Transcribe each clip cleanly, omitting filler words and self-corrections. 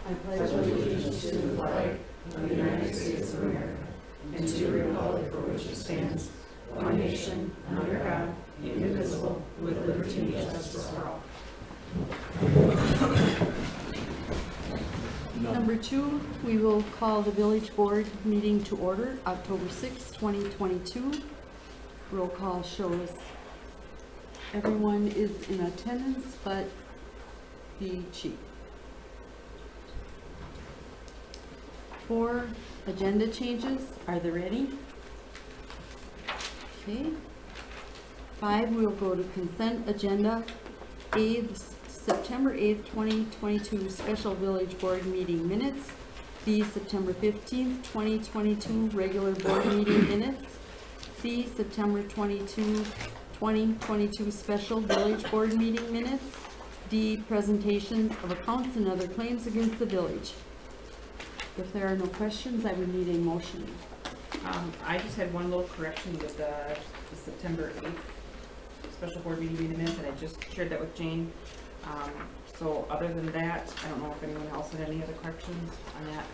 I pledge allegiance to the flag of the United States of America and to the republic for which it stands, one nation, under God, indivisible, with liberty and justice for all. Number 2, we will call the village board meeting to order October 6, 2022. Roll call shows everyone is in attendance but the chief. 4, agenda changes. Are there any? Okay. 5, we will go to consent agenda. A, September 8th, 2022 special village board meeting minutes. B, September 15th, 2022 regular board meeting minutes. C, September 22, 2022 special village board meeting minutes. D, presentations of accounts and other claims against the village. If there are no questions, I would need a motion. I just had one little correction with the September 8th special board meeting minutes, and I just shared that with Jane. So other than that, I don't know if anyone else had any other corrections on that.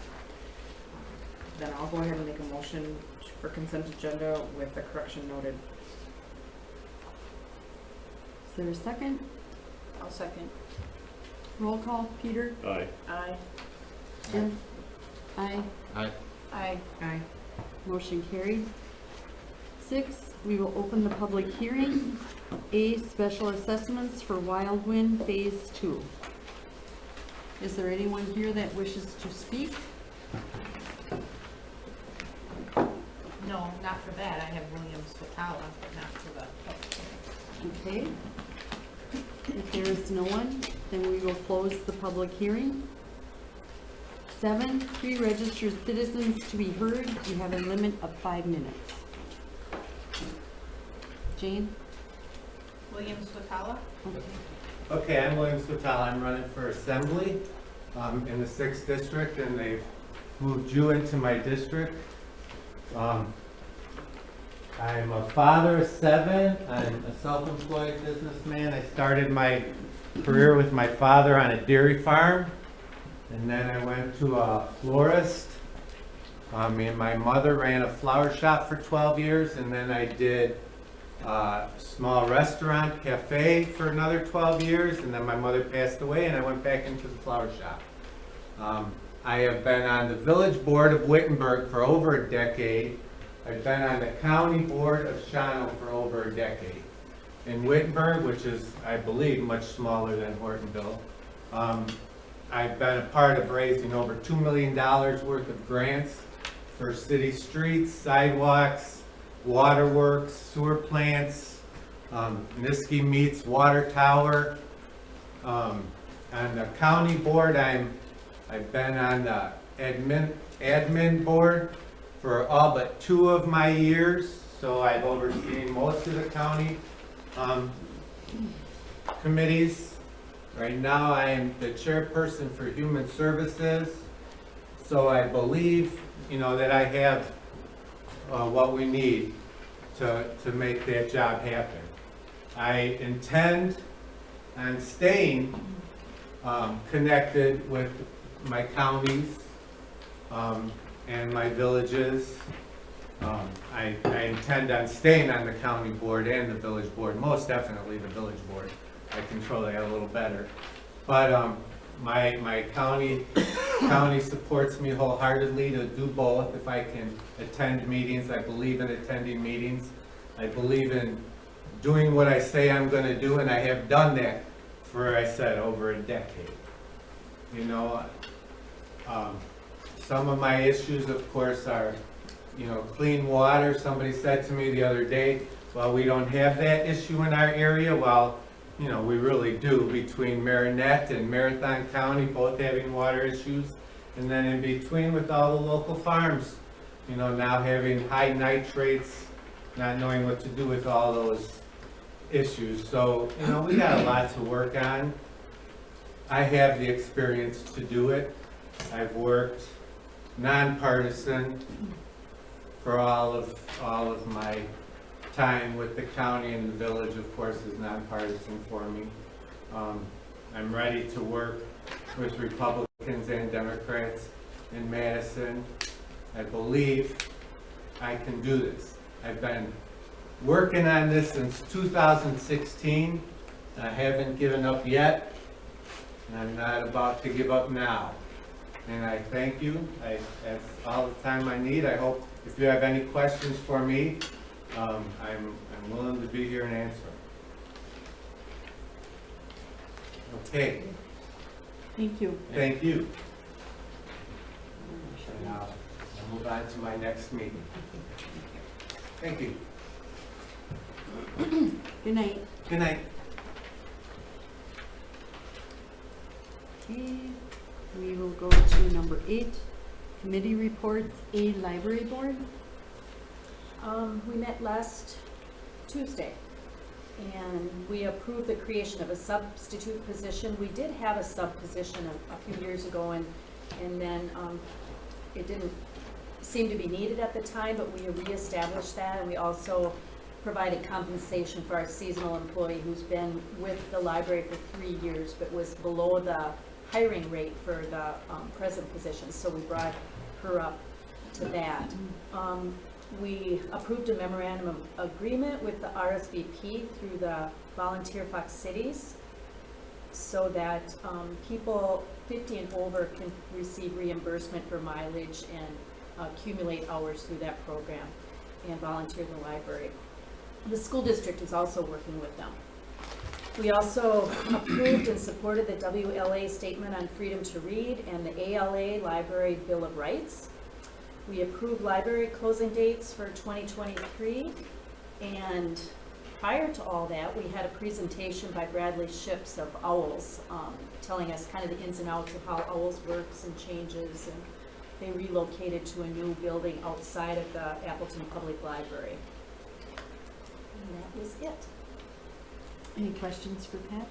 Then I'll go ahead and make a motion for consent agenda with the correction noted. Is there a second? I'll second. Roll call. Peter? Aye. Aye. Jim? Aye. Aye. Aye. Aye. Motion carried. 6, we will open the public hearing. A, special assessments for Wildwind Phase 2. Is there anyone here that wishes to speak? No, not for that. I have William Swatala, but not for the. Okay. If there is no one, then we will close the public hearing. 7, pre-registered citizens to be heard. We have a limit of 5 minutes. Jane? William Swatala? Okay, I'm William Swatala. I'm running for assembly in the 6th district, and they've moved you into my district. I'm a father of 7. I'm a self-employed businessman. I started my career with my father on a dairy farm, and then I went to a florist. Me and my mother ran a flower shop for 12 years, and then I did small restaurant, cafe for another 12 years, and then my mother passed away and I went back into the flower shop. I have been on the village board of Wittenberg for over a decade. I've been on the county board of Shawano for over a decade. In Wittenberg, which is, I believe, much smaller than Hortonville, I've been a part of raising over $2 million worth of grants for city streets, sidewalks, waterworks, sewer plants, Niski Meats water tower. On the county board, I've been on the admin board for all but 2 of my years, so I've overseen most of the county committees. Right now, I am the chairperson for human services, so I believe, that I have what we need to make that job happen. I intend on staying connected with my counties and my villages. I intend on staying on the county board and the village board, most definitely the village board. I control that a little better. But my county supports me wholeheartedly to do both. If I can attend meetings, I believe in attending meetings. I believe in doing what I say I'm going to do, and I have done that for, I said, over a decade. Some of my issues, of course, are, clean water. Somebody said to me the other day, well, we don't have that issue in our area. Well, we really do, between Marinette and Marathon County, both having water issues. And then in between with all the local farms, now having high nitrates, not knowing what to do with all those issues. So, we got a lot to work on. I have the experience to do it. I've worked nonpartisan for all of my time with the county, and the village, of course, is nonpartisan for me. I'm ready to work with Republicans and Democrats in Madison. I believe I can do this. I've been working on this since 2016. I haven't given up yet, and I'm not about to give up now. And I thank you. That's all the time I need. I hope if you have any questions for me, I'm willing to be here and answer them. Okay, Thank you. thank you. And now I'll move on to my next meeting. Thank you. Good night. Good night. Okay, we will go to number 8, committee reports, A, library board. We met last Tuesday, and we approved the creation of a substitute position. We did have a sub position a few years ago, and then it didn't seem to be needed at the time, but we reestablished that, and we also provided compensation for our seasonal employee who's been with the library for 3 years, but was below the hiring rate for the present position, so we brought her up to that. We approved a memorandum of agreement with the RSVP through the Volunteer Fox Cities so that people 50 and over can receive reimbursement for mileage and accumulate hours through that program and volunteer in the library. The school district is also working with them. We also approved and supported the WLA Statement on Freedom to Read and the ALA Library Bill of Rights. We approved library closing dates for 2023, and prior to all that, we had a presentation by Bradley Ships of OWLS, telling us kind of the ins and outs of how OWLS works and changes, and they relocated to a new building outside of the Appleton Public Library. And that was it. Any questions for Pat?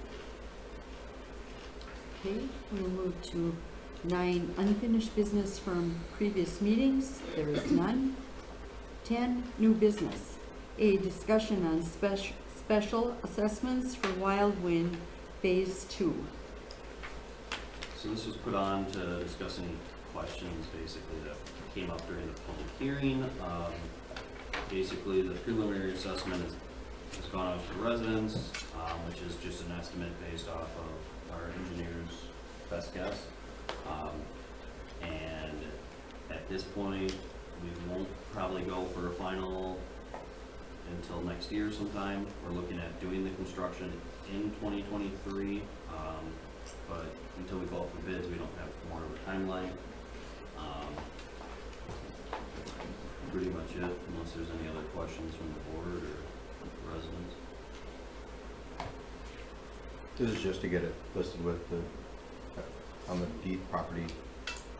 Okay, we'll move to 9, unfinished business from previous meetings. There is none. 10, new business. A, discussion on special assessments for Wild Wind Phase 2. So this was put on to discuss any questions basically that came up during the public hearing. Basically, the preliminary assessment has gone out to residents, which is just an estimate based off of our engineer's best guess. And at this point, we won't probably go for a final until next year sometime. We're looking at doing the construction in 2023, but until we go out for bids, we don't have more of a timeline. Pretty much it, unless there's any other questions from the board or residents. This is just to get it listed with the, on the deed property,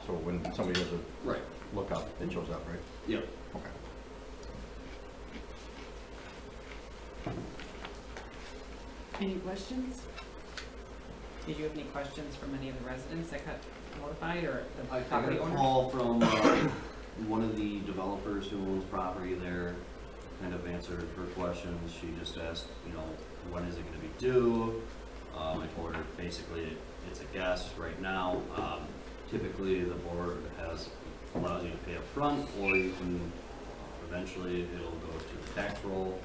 so when somebody does a Right. lookup, it shows up, right? Yep. Okay. Any questions? Did you have any questions from any of the residents that got notified, or the I got property a owners? call from one of the developers who owns property there, kind of answered her questions. She just asked, you know, when is it gonna be due? I told her basically it's a guess right now. Typically the board allows you to pay up front, or you can, eventually it'll go to the tax roll,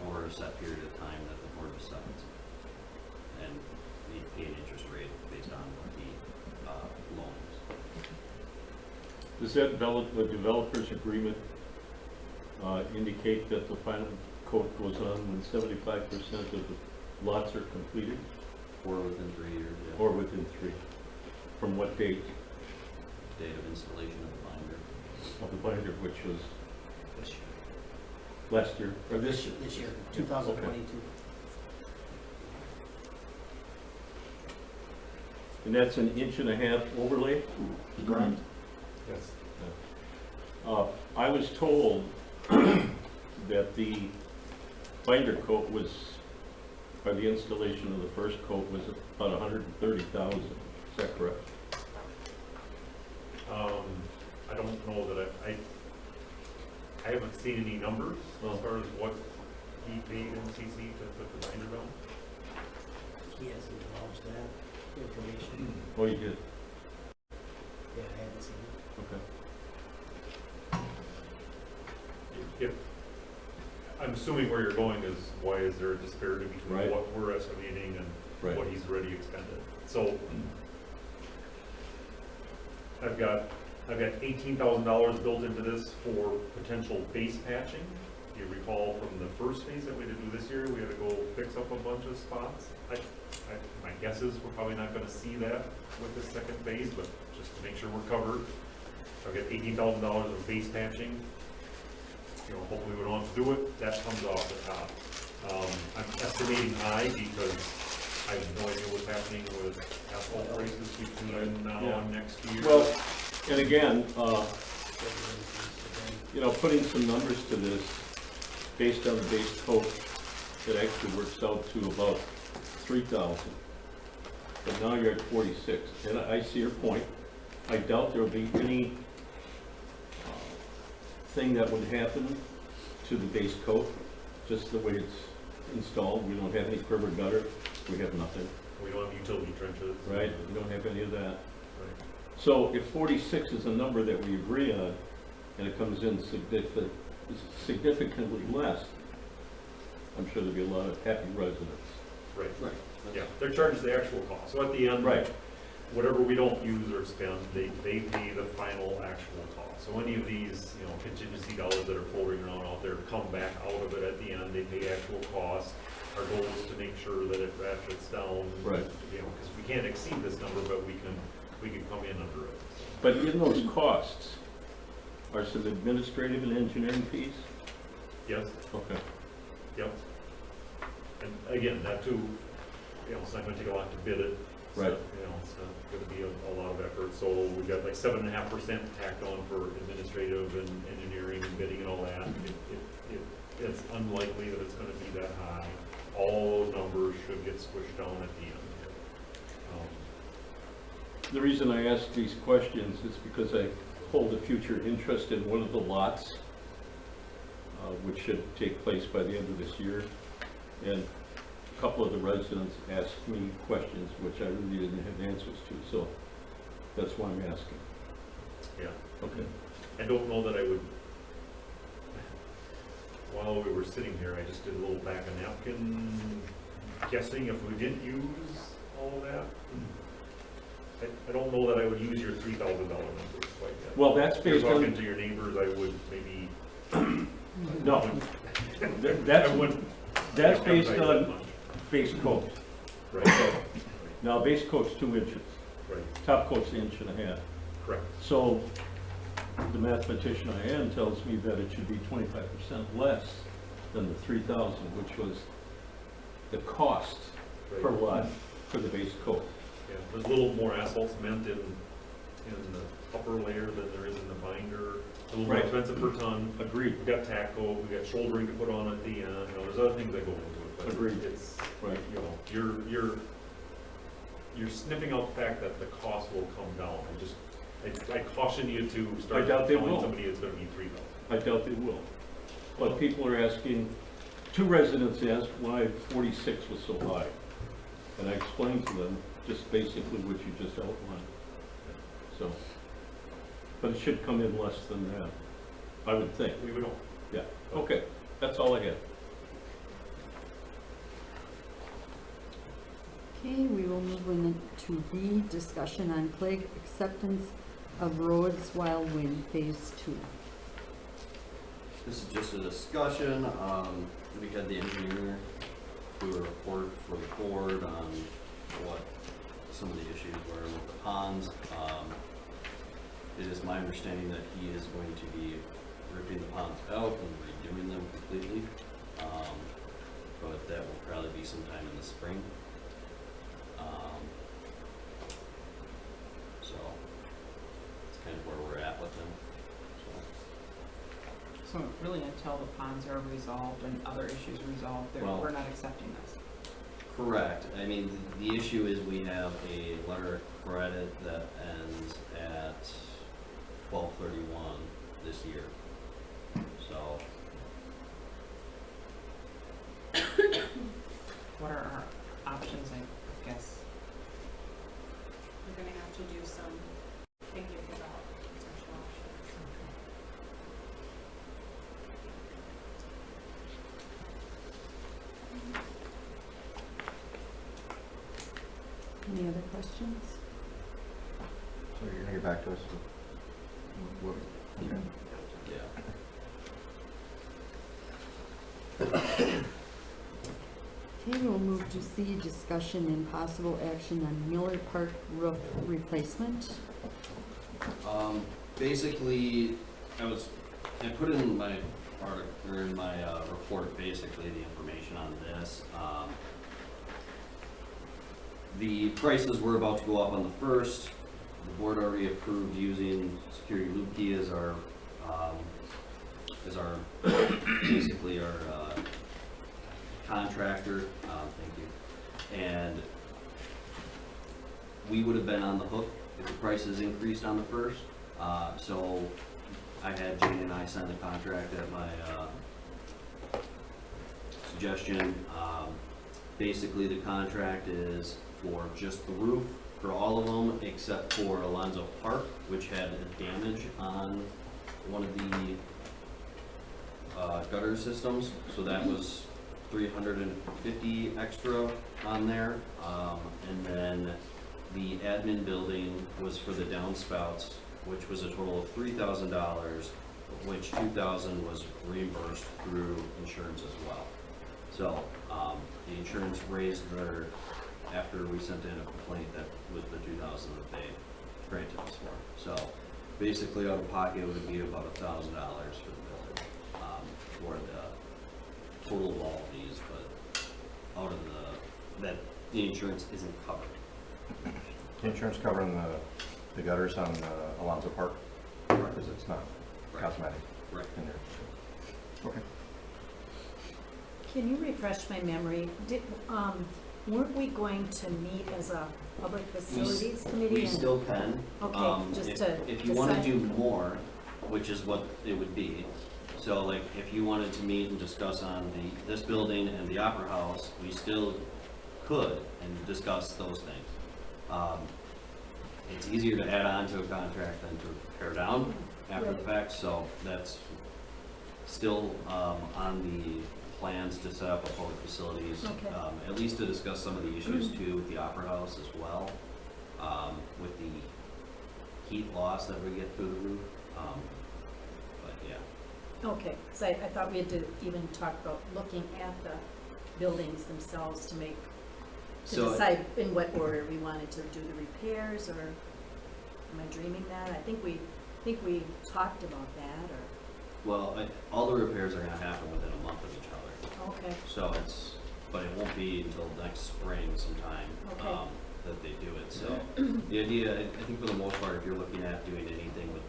or a set period of time that the board decides. And you pay an interest rate based on what the loan is. Does that the developer's agreement indicate that the final coat goes on when 75% of the lots are completed? Or within 3 years, yeah. Or within 3? From what date Date of installation of the binder. of the binder, which was This year. last year? Or this year, 2022. And that's an 1.5-inch overlay? Correct. Yes. I was told that the binder coat was, or the installation of the first coat was about $130,000. Is that correct? I don't know that I haven't seen any numbers as far as what he paid NCC to put the binder down. He hasn't acknowledged that. information. Oh, you did? Yeah, I hadn't seen it. Okay. If, I'm assuming where you're going is, why is there a disparity between Right. what we're estimating and Right. what he's already expended? So, I've got $18,000 built into this for potential base patching. If you recall from the first phase that we had to do this year, we had to go fix up a bunch of spots. My guess is we're probably not gonna see that with the second phase, but just to make sure we're covered. I've got $18,000 of base patching. You know, hopefully we don't have to do it, that comes off the top. I'm estimating high because I have no idea what's happening with asphalt prices between now Yeah. and next year. Well, and again, you know, putting some numbers to this, based on the base coat, it actually works out to about 3,000. But now you're at 46, and I see your point. I doubt there'll be any thing that would happen to the base coat, just the way it's installed. We don't have any curb or gutter, we have nothing, We don't have utility trenches. right? We don't have any of that. Right. So if 46 is a number that we agree on, and it comes in significantly less, I'm sure there'll be a lot of happy residents. Right, Right. yeah, they're charged the actual cost, so at the end. Right. Whatever we don't use or spend, they pay the final actual cost. So any of these, you know, contingency dollars that are floating around out there come back out of it at the end, they pay actual cost. Our goal is to make sure that it ratchets down. Right. You know, because we can't exceed this number, but we can come in under it. But in those costs are some administrative and engineering fees? Yes, Okay. yep. And again, that too, you know, it's not gonna take a lot to bid it. So, Right. you know, it's not gonna be a lot of effort, so we've got like 7.5% tacked on for administrative and engineering and bidding and all that. It's unlikely that it's gonna be that high. All those numbers should get squished down at the end. The reason I ask these questions is because I hold a future interest in one of the lots, which should take place by the end of this year. And a couple of the residents asked me questions which I really didn't have answers to, so that's why I'm asking. Yeah, Okay. I don't know that I would, while we were sitting here, I just did a little back of napkin guessing if we didn't use all of that. I don't know that I would use your $3,000 number quite yet. Well, that's If you're based talking on, to your neighbors, I would maybe, no, that's, I wouldn't. that's advertise based that on much. base coat. Right, Now, base coat's 2 inches, right, top coat's 1.5 inches. correct. So the mathematician I am tells me that it should be 25% less than the 3,000, which was the cost Right. per lot for the base coat. Yeah, there's a little more asphalt cement in the upper layer than there is in the binder. A little more Right. expensive per ton. Agreed. We've got tack coat, we've got shouldering to put on at the end, you know, there's other things that go into it, but Agreed. it's, Right. you know, you're sniffing out the fact that the cost will come down. I caution you to start I doubt they telling will. somebody it's gonna be 3,000. I doubt they will. But people are asking, 2 residents asked why 46 was so high. And I explained to them just basically what you just outlined. So, but it should come in less than that, I would think. We would hope. Yeah, okay, that's all I had. Okay, we will move on to B, discussion on Clegg acceptance of roads while wind phase 2. This is just a discussion, we had the engineer do a report for the board on what some of the issues were with the ponds. It is my understanding that he is going to be ripping the ponds out and redoing them completely. But that will probably be sometime in the spring. So, it's kind of where we're at with them, so. So really until the ponds are resolved and other issues resolved, Well- we're not accepting this. Correct. I mean, the issue is we have a letter of credit that ends at 12/31 this year. So, What are our options, I guess? Any other questions? So you're gonna get back to us with, okay. Yeah. Okay, we'll move to C, discussion and possible action on Miller Park roof replacement. Basically, I put in my article, or in my report, basically the information on this. The prices were about to go up on the 1st. The board already approved using Security Loop Key as our basically our contractor. Thank you. And we would have been on the hook if the prices increased on the 1st. So I had Jane and I sign the contract at my suggestion. Basically, the contract is for just the roof, for all of them, except for Alonzo Park, which had a damage on one of the gutter systems. So that was $350 extra on there. And then the admin building was for the downspouts, which was a total of $3,000, of which $2,000 was reimbursed through insurance as well. So the insurance raised their, after we sent in a complaint, that was the $2,000 that they granted us for. So basically, out of pocket, it would be about $1,000 for the building, for the total of all of these, but out of that the insurance isn't covered. Insurance covering the gutters on Alonzo Park? Because it's not cosmetic Right. in there. Okay. Can you refresh my memory? Weren't we going to meet as a public facilities committee? We and- still can. Okay, just to If you want to decide. do more, which is what it would be, so like if you wanted to meet and discuss on this building and the Opera House, we still could and discuss those things. It's easier to add on to a contract than to tear down after the fact, so that's still on the plans to set up a public facilities, Okay. at least to discuss some of the issues too with the Opera House as well, with the heat loss that we get through the roof. But yeah. Okay, so I thought we had to even talk about looking at the buildings themselves to So decide in what order we wanted to do the repairs, or am I dreaming that? I think we talked about that, or, well, all the repairs are gonna happen within a month of each other. okay, So but it won't be until next spring sometime, Okay. that they do it, so. The idea, I think for the most part, if you're looking at doing anything with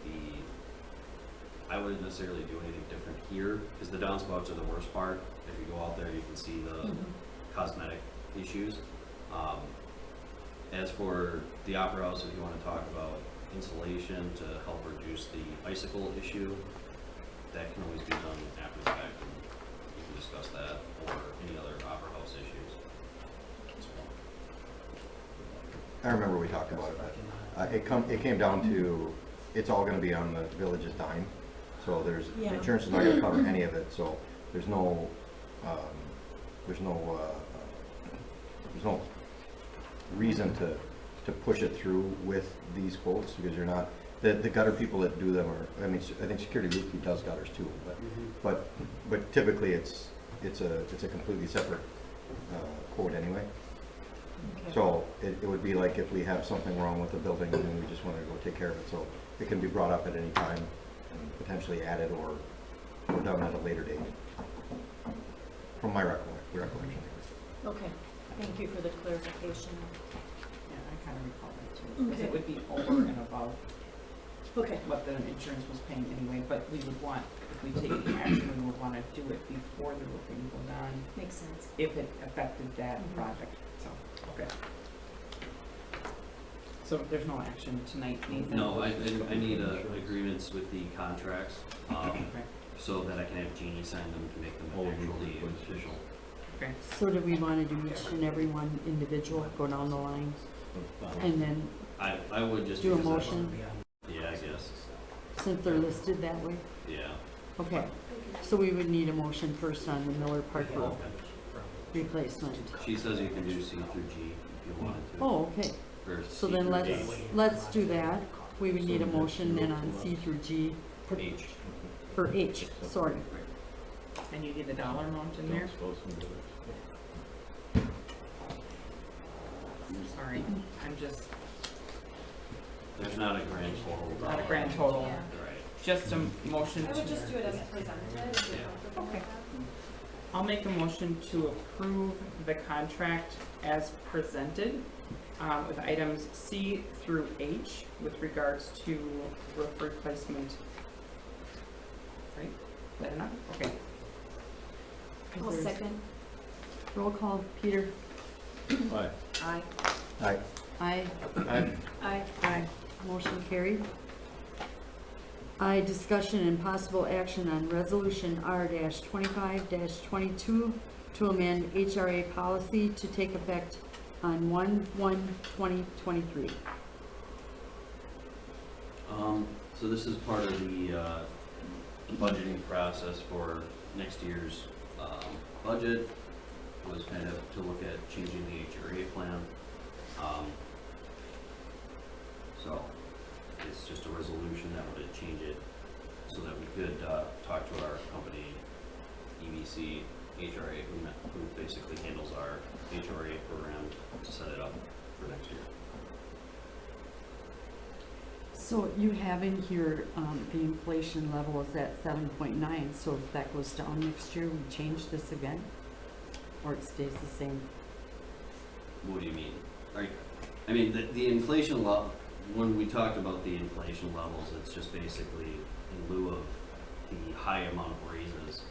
I wouldn't necessarily do anything different here, because the downspouts are the worst part. If you go out there, you can see the cosmetic issues. As for the Opera House, if you want to talk about insulation to help reduce the icicle issue, that can always be done after the fact, and you can discuss that, or any other Opera House issues as well. I remember we talked about it. It came down to, it's all gonna be on the village's dime. So the Yeah. insurance is not gonna cover any of it, so there's no reason to push it through with these quotes, because you're not, the gutter people that do them are, I mean, I think Security Loop Key does gutters too, but typically it's a completely separate quote anyway. okay. So it would be like if we have something wrong with the building and then we just want to go take care of it, so it can be brought up at any time and potentially added or done at a later date, from my recollection. Okay, thank you for the clarification. Yeah, I kind of recall that too, because Okay. it would be over and above Okay, what the insurance was paying anyway, but we would want, if we take any action, we would want to do it before the roofing was done, makes sense. if it affected that Mhm. project, so, okay. So there's no action tonight, Nathan? No, I need agreements with the contracts, Okay, so that I can have Jeannie sign them to make them All of them, actually please. official. okay. So do we want to do each and every one individual, go down the line, and then I would just. do a because I- motion, Yeah, I guess, since they're listed that way? yeah. Okay, so we would need a motion first on the Miller Park roof Okay. replacement. She says you can do C through G. if you wanted to. Oh, okay. Or So C then through let's do that. We would need a motion then on C through G, H. or H, sorry. And you need the dollar amount in there? Sorry, I'm just, There's not a grand total. not a grand total, Yeah. Right. just a motion I to. would just do it as presented, if you're comfortable with Okay. that. I'll make a motion to approve the contract as presented, with items C through H with regards to roof replacement. Right, is that enough? Okay. Is I'll there- second. Roll call, Peter. Aye. Aye. Aye. Aye. Aye. Aye. Motion carried. I, discussion and possible action on resolution R-25-22 to amend HRA policy to take effect on 1/1/2023. So this is part of the budgeting process for next year's budget. Was kind of to look at changing the HRA plan. So it's just a resolution that would change it so that we could talk to our company, EBC HRA, who basically handles our HRA program, to set it up for next year. So you have in here, the inflation level is at 7.9, so if that goes down next year, we change this again? Or it stays the same? What do you mean? I mean, the inflation level, when we talked about the inflation levels, it's just basically in lieu of the high amount of raises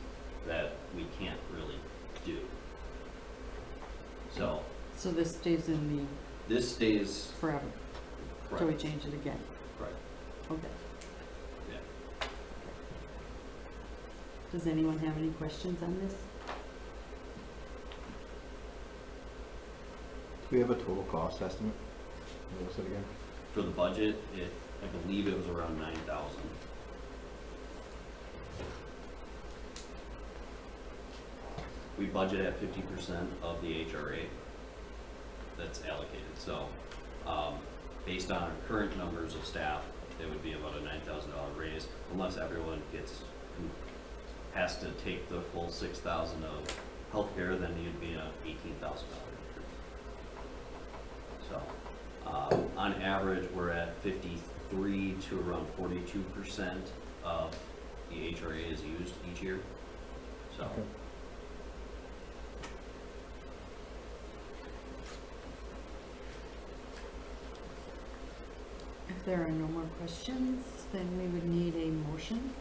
that we can't really do. So So this stays in this stays the forever, till we correct. change it again? Correct. Okay. Yeah. Does anyone have any questions on this? Do we have a total cost estimate? What was it again? For the budget, I believe it was around 9,000. We budget at 50% of the HRA that's allocated. So, based on our current numbers of staff, it would be about a $9,000 raise, unless everyone has to take the full 6,000 of healthcare, then you'd be a $18,000 increase. So, on average, we're at 53 to around 42% of the HRA is used each year. So, Okay. If there are no more questions, then we would need a motion.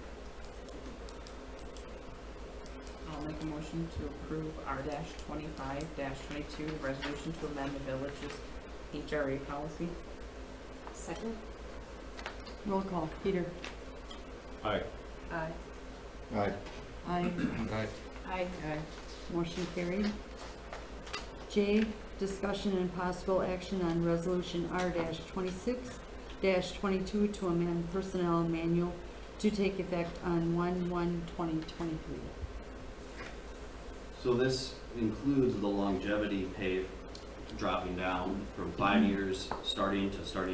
I'll make a motion to approve R-25-22, the resolution to amend the village's HRA policy. Second. Roll call, Peter. Aye. Aye. Aye. Aye. Aye. Aye. Motion carried. J, discussion and possible action on resolution R-26-22 to amend personnel manual to take effect on 1/1/2023. so this includes the longevity pay dropping down from 5 years, starting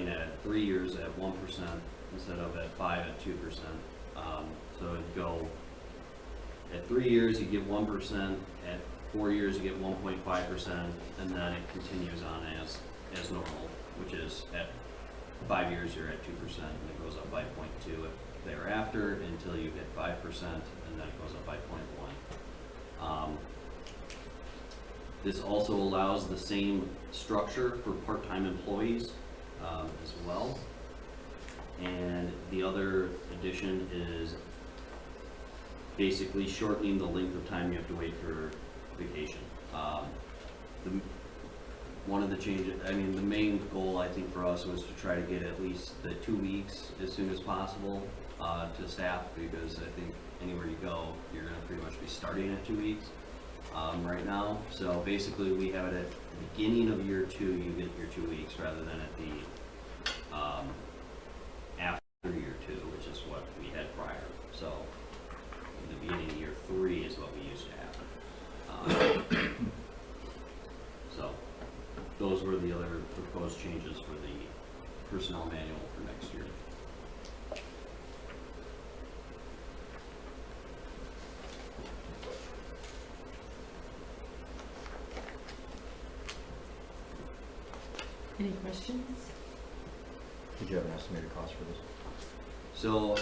at 3 years at 1% instead of at 5 at 2%. So it'd go at 3 years you get 1%, at 4 years you get 1.5%, and then it continues on as normal, which is at 5 years you're at 2%, and it goes up by 0.2 thereafter until you hit 5%, and then it goes up by 0.1. This also allows the same structure for part-time employees as well. And the other addition is basically shortening the length of time you have to wait for vacation. One of the changes, I mean, the main goal I think for us was to try to get at least the 2 weeks as soon as possible to staff, because I think anywhere you go, you're gonna pretty much be starting at 2 weeks right now. So basically, we have it at the beginning of year 2, you get your 2 weeks, rather than at the after year 2, which is what we had prior. So in the beginning of year 3 is what we used to have. So those were the Any questions? Did you have an estimated cost for this? So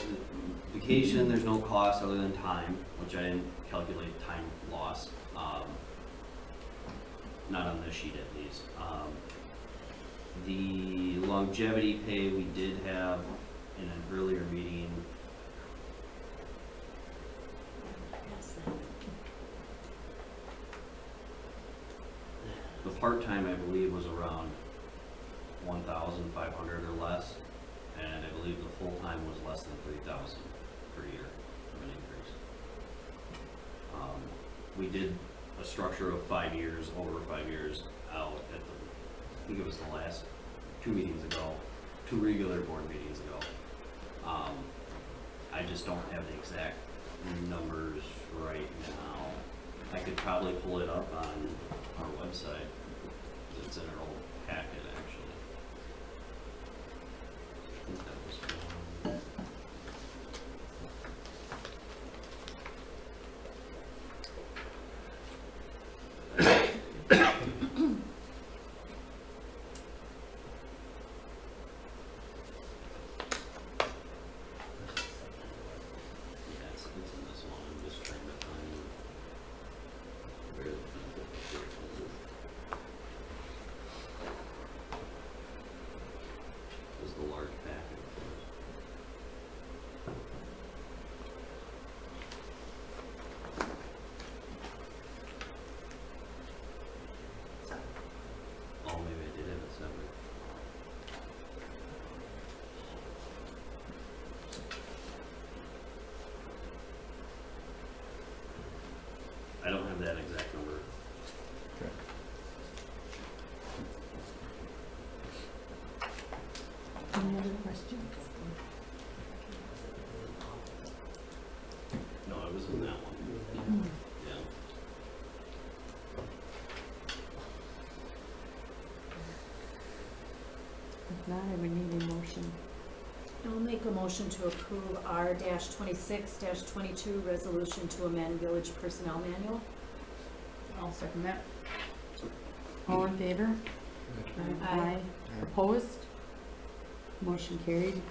vacation, there's no cost other than time, which I didn't calculate time loss. Not on this sheet at least. The longevity pay we did have in an earlier meeting. The part-time, I believe, was around 1,500 or less, and I believe the full-time was less than 3,000 per year of an increase. We did a structure of 5 years, over 5 years out at the, I think it was the last 2 meetings ago, 2 regular board meetings ago. I just don't have the exact numbers right now. I could probably pull it up on our website. It's in our old packet, actually. I think that was one. Yeah, it's in this one. I'm just trying to find where the this is the large packet, of course. Oh, maybe I did have it separate. I don't have that exact number. Okay. Any other questions? No, it was in that one. Yeah. If not, I would need a motion. I'll make a motion to approve R-26-22 resolution to amend village personnel manual. I'll second that. All in favor? Aye. Opposed? Motion carried.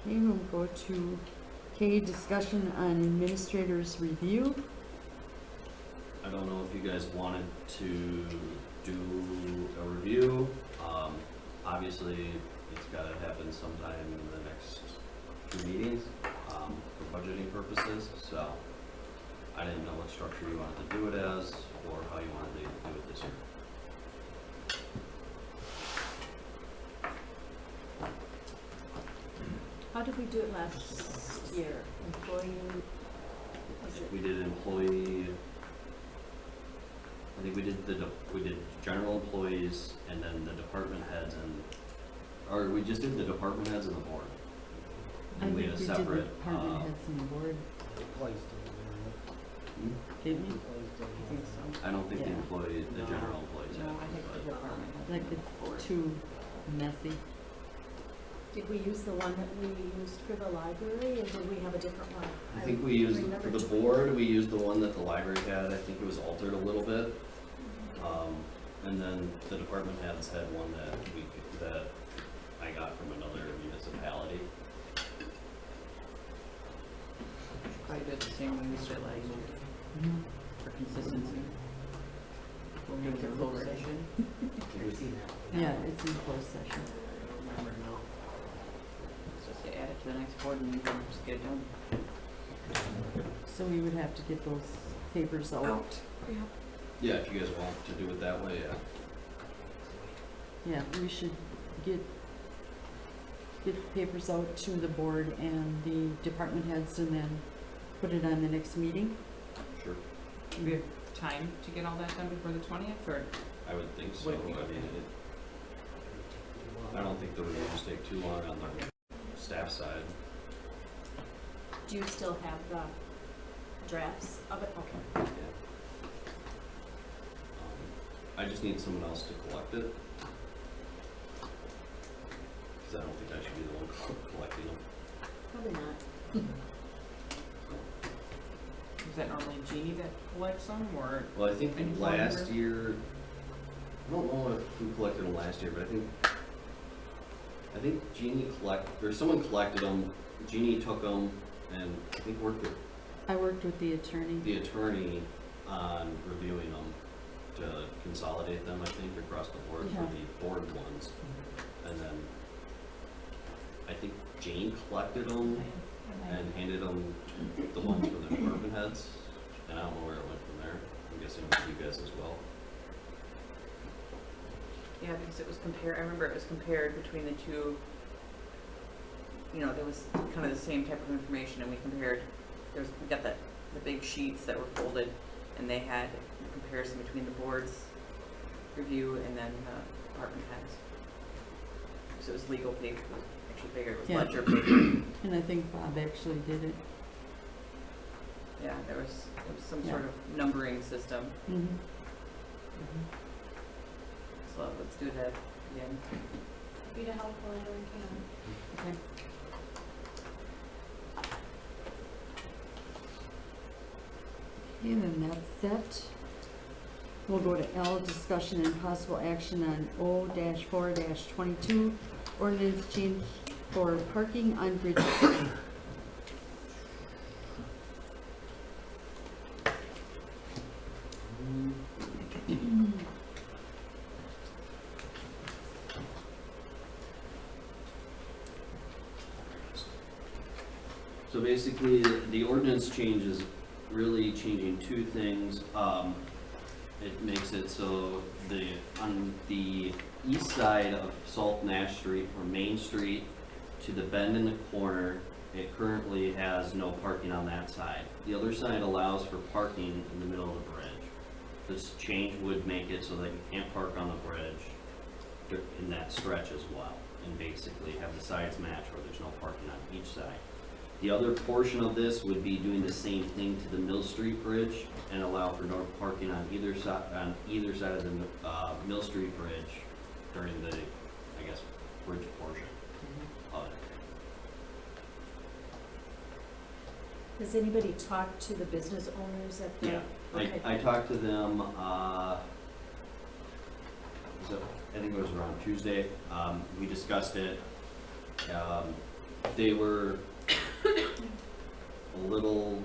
Okay, we'll go to K, discussion on administrator's review. I don't know if you guys wanted to do a review. Obviously, it's gotta happen sometime in the next 2 meetings, for budgeting purposes, so I didn't know what structure you wanted to do it as, or how you wanted to do it this year. How did we do it last year? Employee, was it? We did employee, I think we did we did general employees and then the department heads or we just did the department heads and the board. I And we think had a we did the separate, department heads and the board, Employees don't didn't we? Employees don't I think so. I don't think the Yeah. employee, the No. general employees No, had, I think the but, department has. Like it's too messy. Did we use the one that we used for the library, or did we have a different one? I think we used, remember for the tw- board, we used the one that the library had, I think it was altered a little bit. And then the department heads had one that I got from another municipality. Probably did the same when we did last year, for consistency. When we went to closed session. We've seen that. Yeah, it's in closed session. I don't remember now. Just to add it to the next board meeting, and just get it done. So we would have to get those papers out. Yeah, if you guys want to do it that way, yeah. Yeah, we should get the papers out to the board and the department heads and then put it on the next meeting. Sure. Do we have time to get all that done before the 20th, or? I would think so. I Would it be mean, okay? I don't think the reviews take too long on the staff side. Do you still have the drafts of it? Okay. Yeah. I just need someone else to collect it. Cause I don't think I should be the one collecting them. Probably not. Is that normally Jeannie that collects them, or? Well, I think Any phone last number? year, I don't know if who collected them last year, but I think Jeannie someone collected them, Jeannie took them, and I think worked with I worked with the attorney. the attorney on reviewing them to consolidate them, I think, across the board for Yeah. the board ones. And then I think Jane collected them and handed them the ones for the department heads, and I don't know where it went from there. I'm guessing with you guys as well. Yeah, because it was I remember it was compared between the two, you know, there was kind of the same type of information, and we got the big sheets that were folded, and they had a comparison between the board's review and then the department heads. So it was legal paper, it was actually bigger, it was Yeah. ledger paper. And I think Bob actually did it. Yeah, there was some Yeah. sort of numbering system. Mm-hmm. So let's do that again. Be to help wherever we can. Okay. Okay, then that's set. We'll go to L, discussion and possible action on O-4-22, ordinance change for parking on bridges. So basically, the ordinance change is really changing two things. It makes it so on the east side of Salt Nash Street from Main Street to the bend in the corner, it currently has no parking on that side. The other side allows for parking in the middle of the bridge. This change would make it so that you can't park on the bridge in that stretch as well, and basically have the sides match where there's no parking on each side. The other portion of this would be doing the same thing to the Mill Street Bridge and allow for no parking on either side of the Mill Street Bridge during the, I guess, bridge portion of it. Has anybody talked to the business owners at the? Yeah, Okay. I talked to them, I think it was around Tuesday. We discussed it. They were a little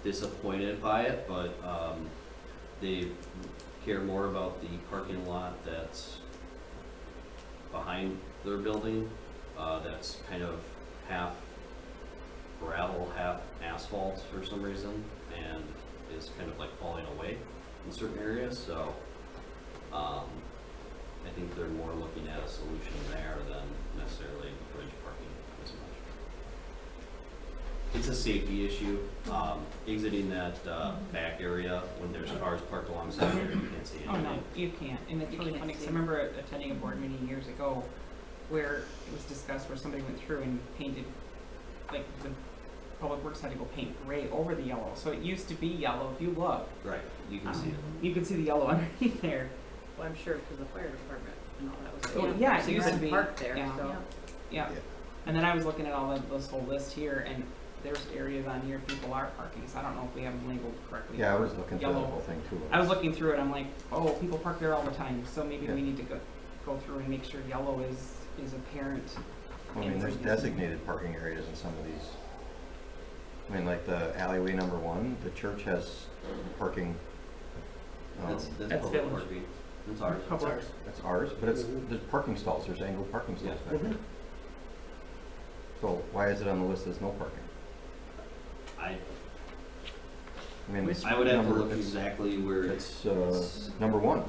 disappointed by it, but they care more about the parking lot that's behind their building, that's kind of half gravel, half asphalt for some reason, and is kind of like falling away in certain areas. So I think they're more looking at a solution there than necessarily bridge parking as much. It's a safety issue. Exiting that back area when there's cars parked alongside there, you can't see anything. Oh, no, you can't, and it's really funny, because I remember attending a board meeting years ago where it was discussed where somebody went through and painted, like, the Public Works had to go paint gray over the yellow, so it used to be yellow, if you look. Right, you can see it. You could see the yellow underneath there. Well, I'm sure because the fire department and all that was. Oh, yeah, it So you used to had be. parked there, Yeah. so. Yeah, and then I was looking at all this whole list here, and there's areas on here people are parking, so I don't know if we have them labeled correctly. Yeah, I was looking through the Yellow. whole thing too. I was looking through it, I'm like, oh, people park there all the time, so maybe Yeah. we need to go through and make sure yellow is apparent. I mean, there's designated parking areas in some of these. I mean, like the alleyway number 1, the church has parking. That's That's public village. parking. That's ours. Public. That's ours, but there's parking stalls, there's angled parking stalls back there. So why is it on the list as no parking? I I mean, would have to number- look exactly where It's, number 1.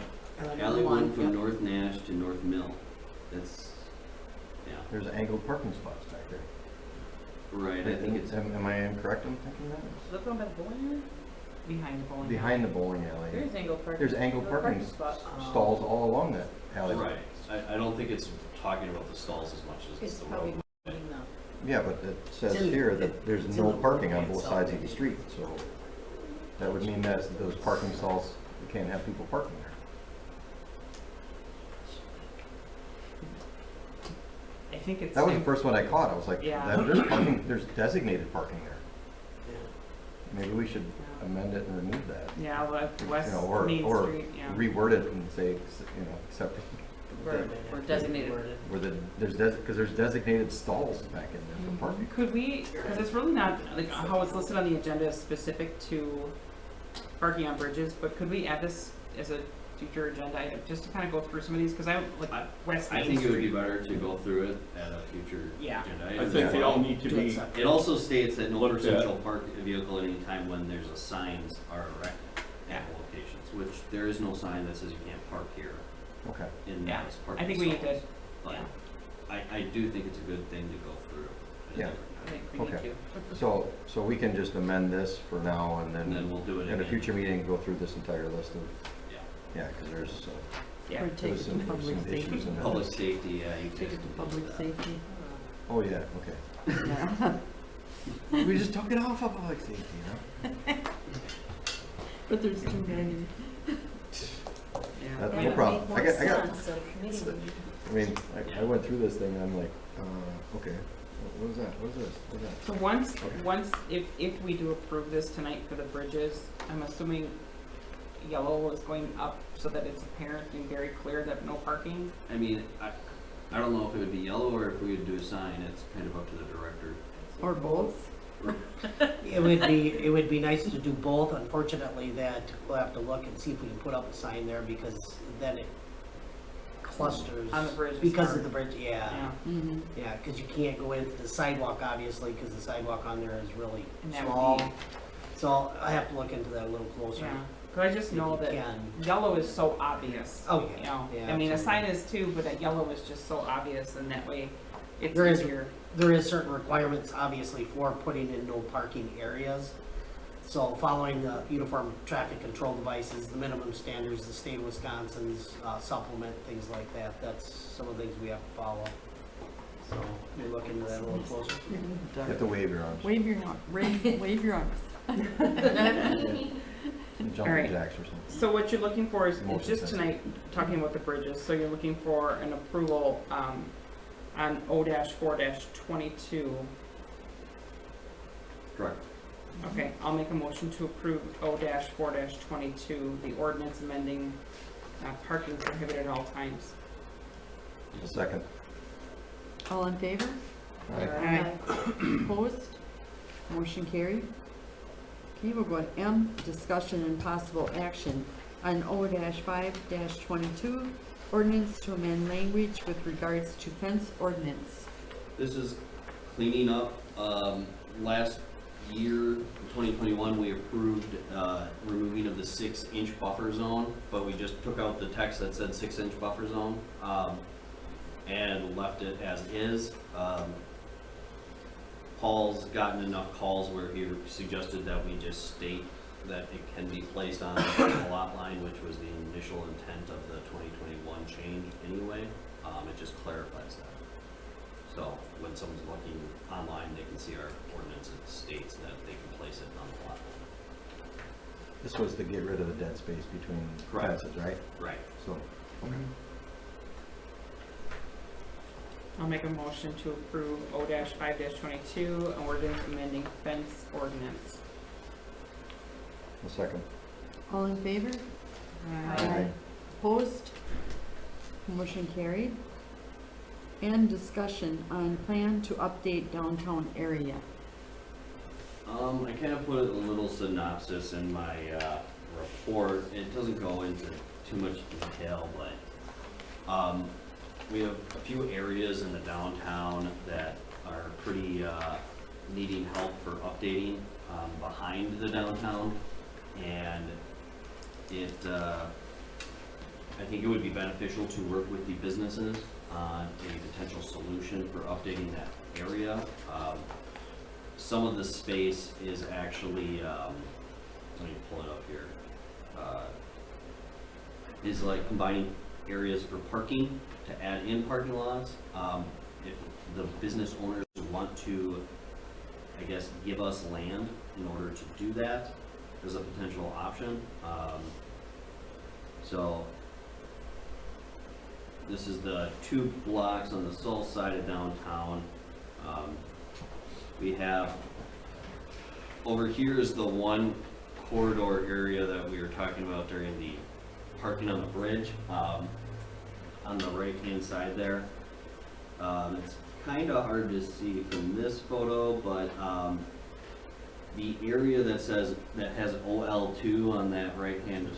alley one from North Nash to North Mill. That's, yeah, There's angled parking spots back there. right, I think it's, Am I incorrect in thinking that? Is that going by the bowling alley? Behind the bowling alley. Behind the bowling alley. There's angled parking. There's angled parking spots. stalls all along that alley. right. I don't think it's talking about the stalls as much as It's the probably road. meaning Yeah, but it says It's in- here that there's it's in no the parking on ordinance both sides of already. the street, so that would mean that those parking stalls, you can't have people parking there. I think it's. That was the first one I caught, I was like, Yeah. there's parking, there's designated parking there. maybe we should amend it and remove that. Yeah, West You know, or, Main or Street, yeah. reword it and say, you know, except Or designated. where because there's designated stalls back in there for parking. Could we, because it's really not, like, how it's listed on the agenda is specific to parking on bridges, but could we add this as a future agenda item, just to kind of go through some of these, because I, like, West I Main think it would be Street. better to go through it at a future Yeah. agenda I item. think they all need to Do it be, separate. It also states that no Looked person at. shall park a vehicle at any time when there's a signs are erected at locations, which there is no sign that says you can't park here Okay. in Yeah, this parking I think we need to, stalls. But yeah. I do think it's a good thing to go through. at a Yeah. different I time. think we need Okay. to. So we can just amend this for now and And then we'll do it in a again. future meeting, go through this entire list of, Yeah. yeah, because there's, Yeah. Or take there's it to some public issues safety. in there. Public safety, yeah, you Take guys it to can do public that. safety. Oh, yeah, okay. Yeah. We just took it off of public safety, you know? But there's too many. Yeah. No problem. I mean, I went through this thing and I'm like, okay, what is that? What is this? What is that? So once, Okay. if we do approve this tonight for the bridges, I'm assuming yellow is going up so that it's apparent and very clear that no parking. I mean, I don't know if it would be yellow or if we would do a sign, it's kind of up to the director. Or both. It would be nice to do both. Unfortunately, that we'll have to look and see if we can put up a sign there because then it clusters. On the bridge is Because hard. of the bridge, yeah. Mm-hmm. Yeah, because you can't go into the sidewalk, obviously, because the sidewalk on there is really And that would small. be- So I have to look into that a little closer. Yeah, but I just know If you that can. yellow is so obvious. Oh, yeah. You know, Yeah, I mean, a sign absolutely. is too, but that yellow is just so obvious and that way it's There is- easier. There is certain requirements, obviously, for putting in no parking areas. So following the uniform traffic control devices, the minimum standards, the state of Wisconsin's supplement, things like that, that's some of the things we have to follow. So we'll look into that a little closer. You have to wave your arms. Wave your arm, wave your arms. Jumping Alright. jacks or something. So what you're looking for is Motion just sensor. tonight, talking about the bridges, so you're looking for an approval, on O-4-22. Correct. Okay, I'll make a motion to approve O-4-22, the ordinance amending, parking prohibited at all times. A second. All in favor? Aye. Opposed? Motion carried. Okay, we'll go to M, discussion and possible action on O-5-22, ordinance to amend language with regards to fence ordinance. This is cleaning up, last year, 2021, we approved, removing of the 6-inch buffer zone, but we just took out the text that said 6-inch buffer zone, and left it as is. Paul's gotten enough calls where he suggested that we just state that it can be placed on the lot line, which was the initial intent of the 2021 change anyway. It just clarifies that. So when someone's looking online, they can see our ordinance, it states that they can place it on the lot line. This was to get rid of the dead space between Correct. fences, right? Right. So, okay. I'll make a motion to approve O-5-22, an ordinance amending fence ordinance. A second. All in favor? Aye. Opposed? Motion carried. And discussion on plan to update downtown area. I kind of put a little synopsis in my report. It doesn't go into too much detail, but we have a few areas in the downtown that are pretty needing help for updating behind the downtown, and it I think it would be beneficial to work with the businesses on a potential solution for updating that area. Some of the space is actually, let me pull it up here, is like combining areas for parking to add in parking lots. If the business owners want to, I guess, give us land in order to do that, there's a potential option. So this is the 2 blocks on the south side of downtown. We have over here is the one corridor area that we were talking about during the parking on the bridge, on the right-hand side there. It's kinda hard to see from this photo, but, the area that has OL2 on that right-hand,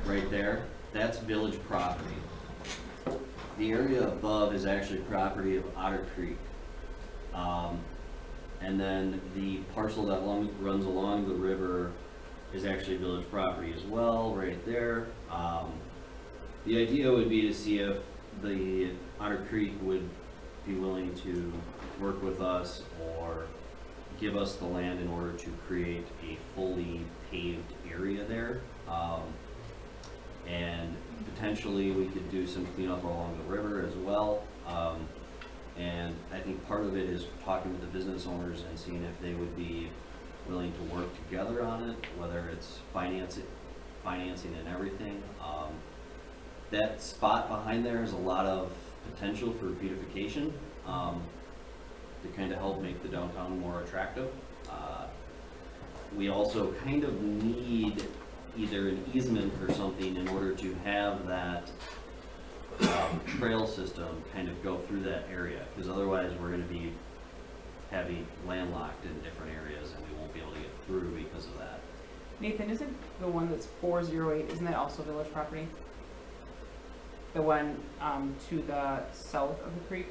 right there, that's village property. The area above is actually property of Otter Creek. And then the parcel that runs along the river is actually village property as well, right there. The idea would be to see if the Otter Creek would be willing to work with us or give us the land in order to create a fully paved area there. And potentially we could do some cleanup along the river as well. And I think part of it is talking with the business owners and seeing if they would be willing to work together on it, whether it's financing and everything. That spot behind there has a lot of potential for beautification, to kind of help make the downtown more attractive. We also kind of need either an easement or something in order to have that trail system kind of go through that area, because otherwise we're going to be having landlocked in different areas and we won't be able to get through because of that. Nathan, isn't the one that's 408, isn't that also village property? The one to the south of the creek,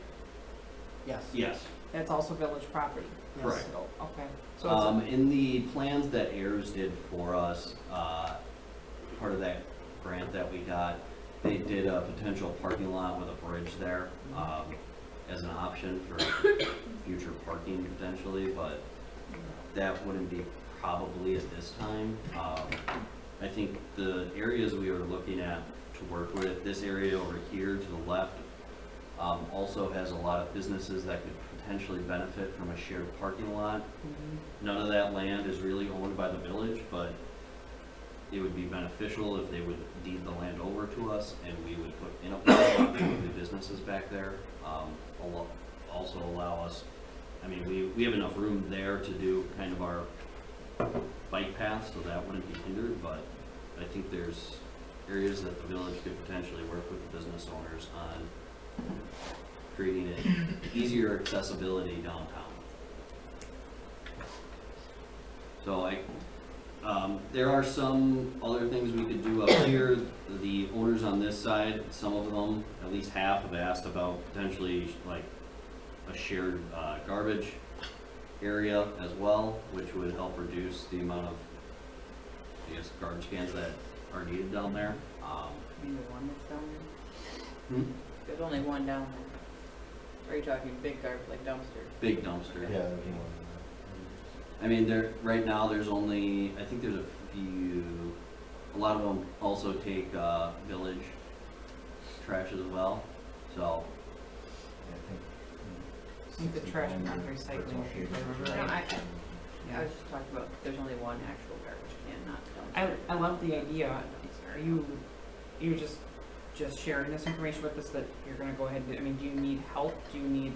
Yes. Yes. that's also village property? Yes. Correct. So, okay. So it's In the plans that Ayers did for us, part of that grant that we got, they did a potential parking lot with a bridge there, as an option for future parking potentially, but that wouldn't be probably at this time. I think the areas we were looking at to work with, this area over here to the left, also has a lot of businesses that could potentially benefit from a shared parking lot. None of that land is really owned by the village, but it would be beneficial if they would deed the land over to us and we would put in a parking lot for the businesses back there. Also allow us, I mean, we have enough room there to do kind of our bike path, so that wouldn't be hindered, but I think there's areas that the village could potentially work with the business owners on creating an easier accessibility downtown. So there are some other things we could do up here. The owners on this side, some of them, at least half, have asked about potentially like a shared garbage area as well, which would help reduce the amount of, I guess, garbage cans that are needed down there. You mean the one that's down there? There's only one down there. Are you talking big garbage, like dumpster? Big dumpster. Yeah, there's one. I mean, right now, there's only, I think there's a few, a lot of them also take village trash as well, so. I think the trash and recycling, if I remember No, right. I was just talking about, there's only one actual garbage can, not dumpster. I love the idea. Are you just sharing this information with us that you're gonna go ahead and, I mean, do you need help? Do you need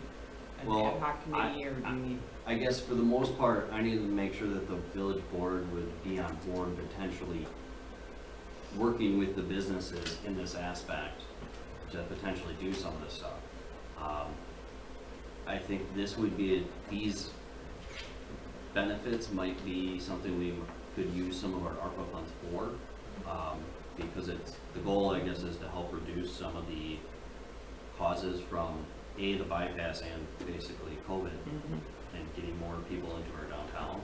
an Well, ad hoc committee, or do you need? I guess for the most part, I needed to make sure that the village board would be on board potentially working with the businesses in this aspect to potentially do some of this stuff. I think this would be, these benefits might be something we could use some of our ARPA funds for, because the goal, I guess, is to help reduce some of the causes from the bypass and basically COVID, and getting more people into our downtown.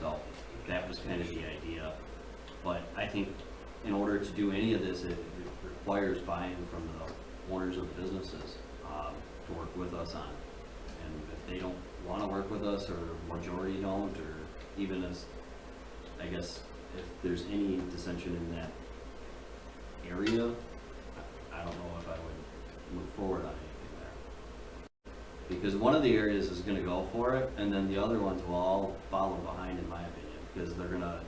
So that was kind of the idea. But I think in order to do any of this, it requires buy-in from the owners of the businesses to work with us on. And if they don't want to work with us, or majority don't, or even as, I guess, if there's any dissension in that area, I don't know if I would move forward on anything there. Because one of the areas is gonna go for it, and then the other ones will all follow behind, in my opinion, because they're gonna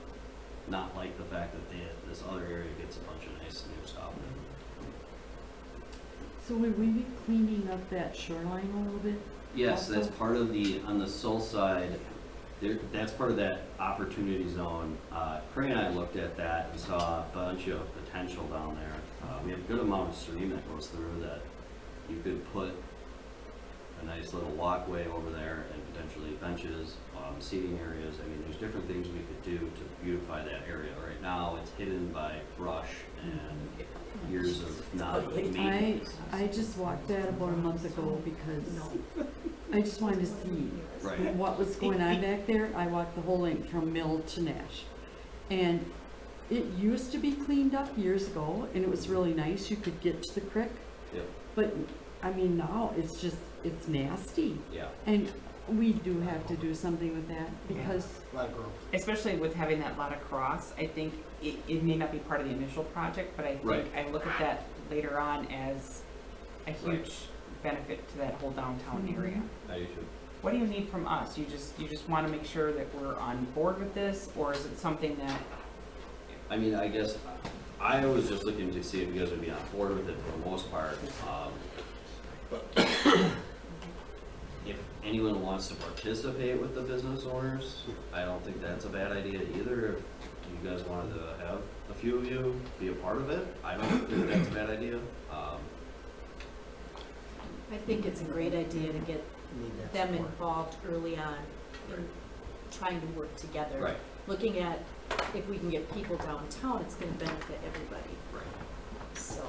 not like the fact that this other area gets a bunch of nice new stuff. So would we be cleaning up that shoreline a little bit? Yes, that's Also- part of the, on the south side, there, that's part of that opportunity zone. Craig and I looked at that and saw a bunch of potential down there. We have a good amount of stream that goes through that you could put a nice little walkway over there and potentially benches, seating areas. I mean, there's different things we could do to beautify that area. Right now, it's hidden by brush and years of not maintenance. I just walked that about a month ago because I just wanted to see Right. what was going on back there. I walked the whole length from Mill to Nash. And it used to be cleaned up years ago and it was really nice. You could get to the creek. Yep. But, I mean, now it's just, it's nasty. Yeah. And we do have to do something with that because, A lot of growth. Especially with having that lot across, I think it may not be part of the initial project, but I Right. think I look at that later on as a huge benefit to that whole downtown area. I should. What do you need from us? You just wanna make sure that we're on board with this, or is it something that, I mean, I guess I was just looking to see if you guys would be on board with it for the most part. If anyone wants to participate with the business owners, I don't think that's a bad idea either. If you guys wanted to have a few of you be a part of it, I don't think that's a bad idea. I think it's a great idea to get Need that them support. involved early on in trying to work together. Right, Looking at if we can get people downtown, it's gonna benefit everybody, right. so.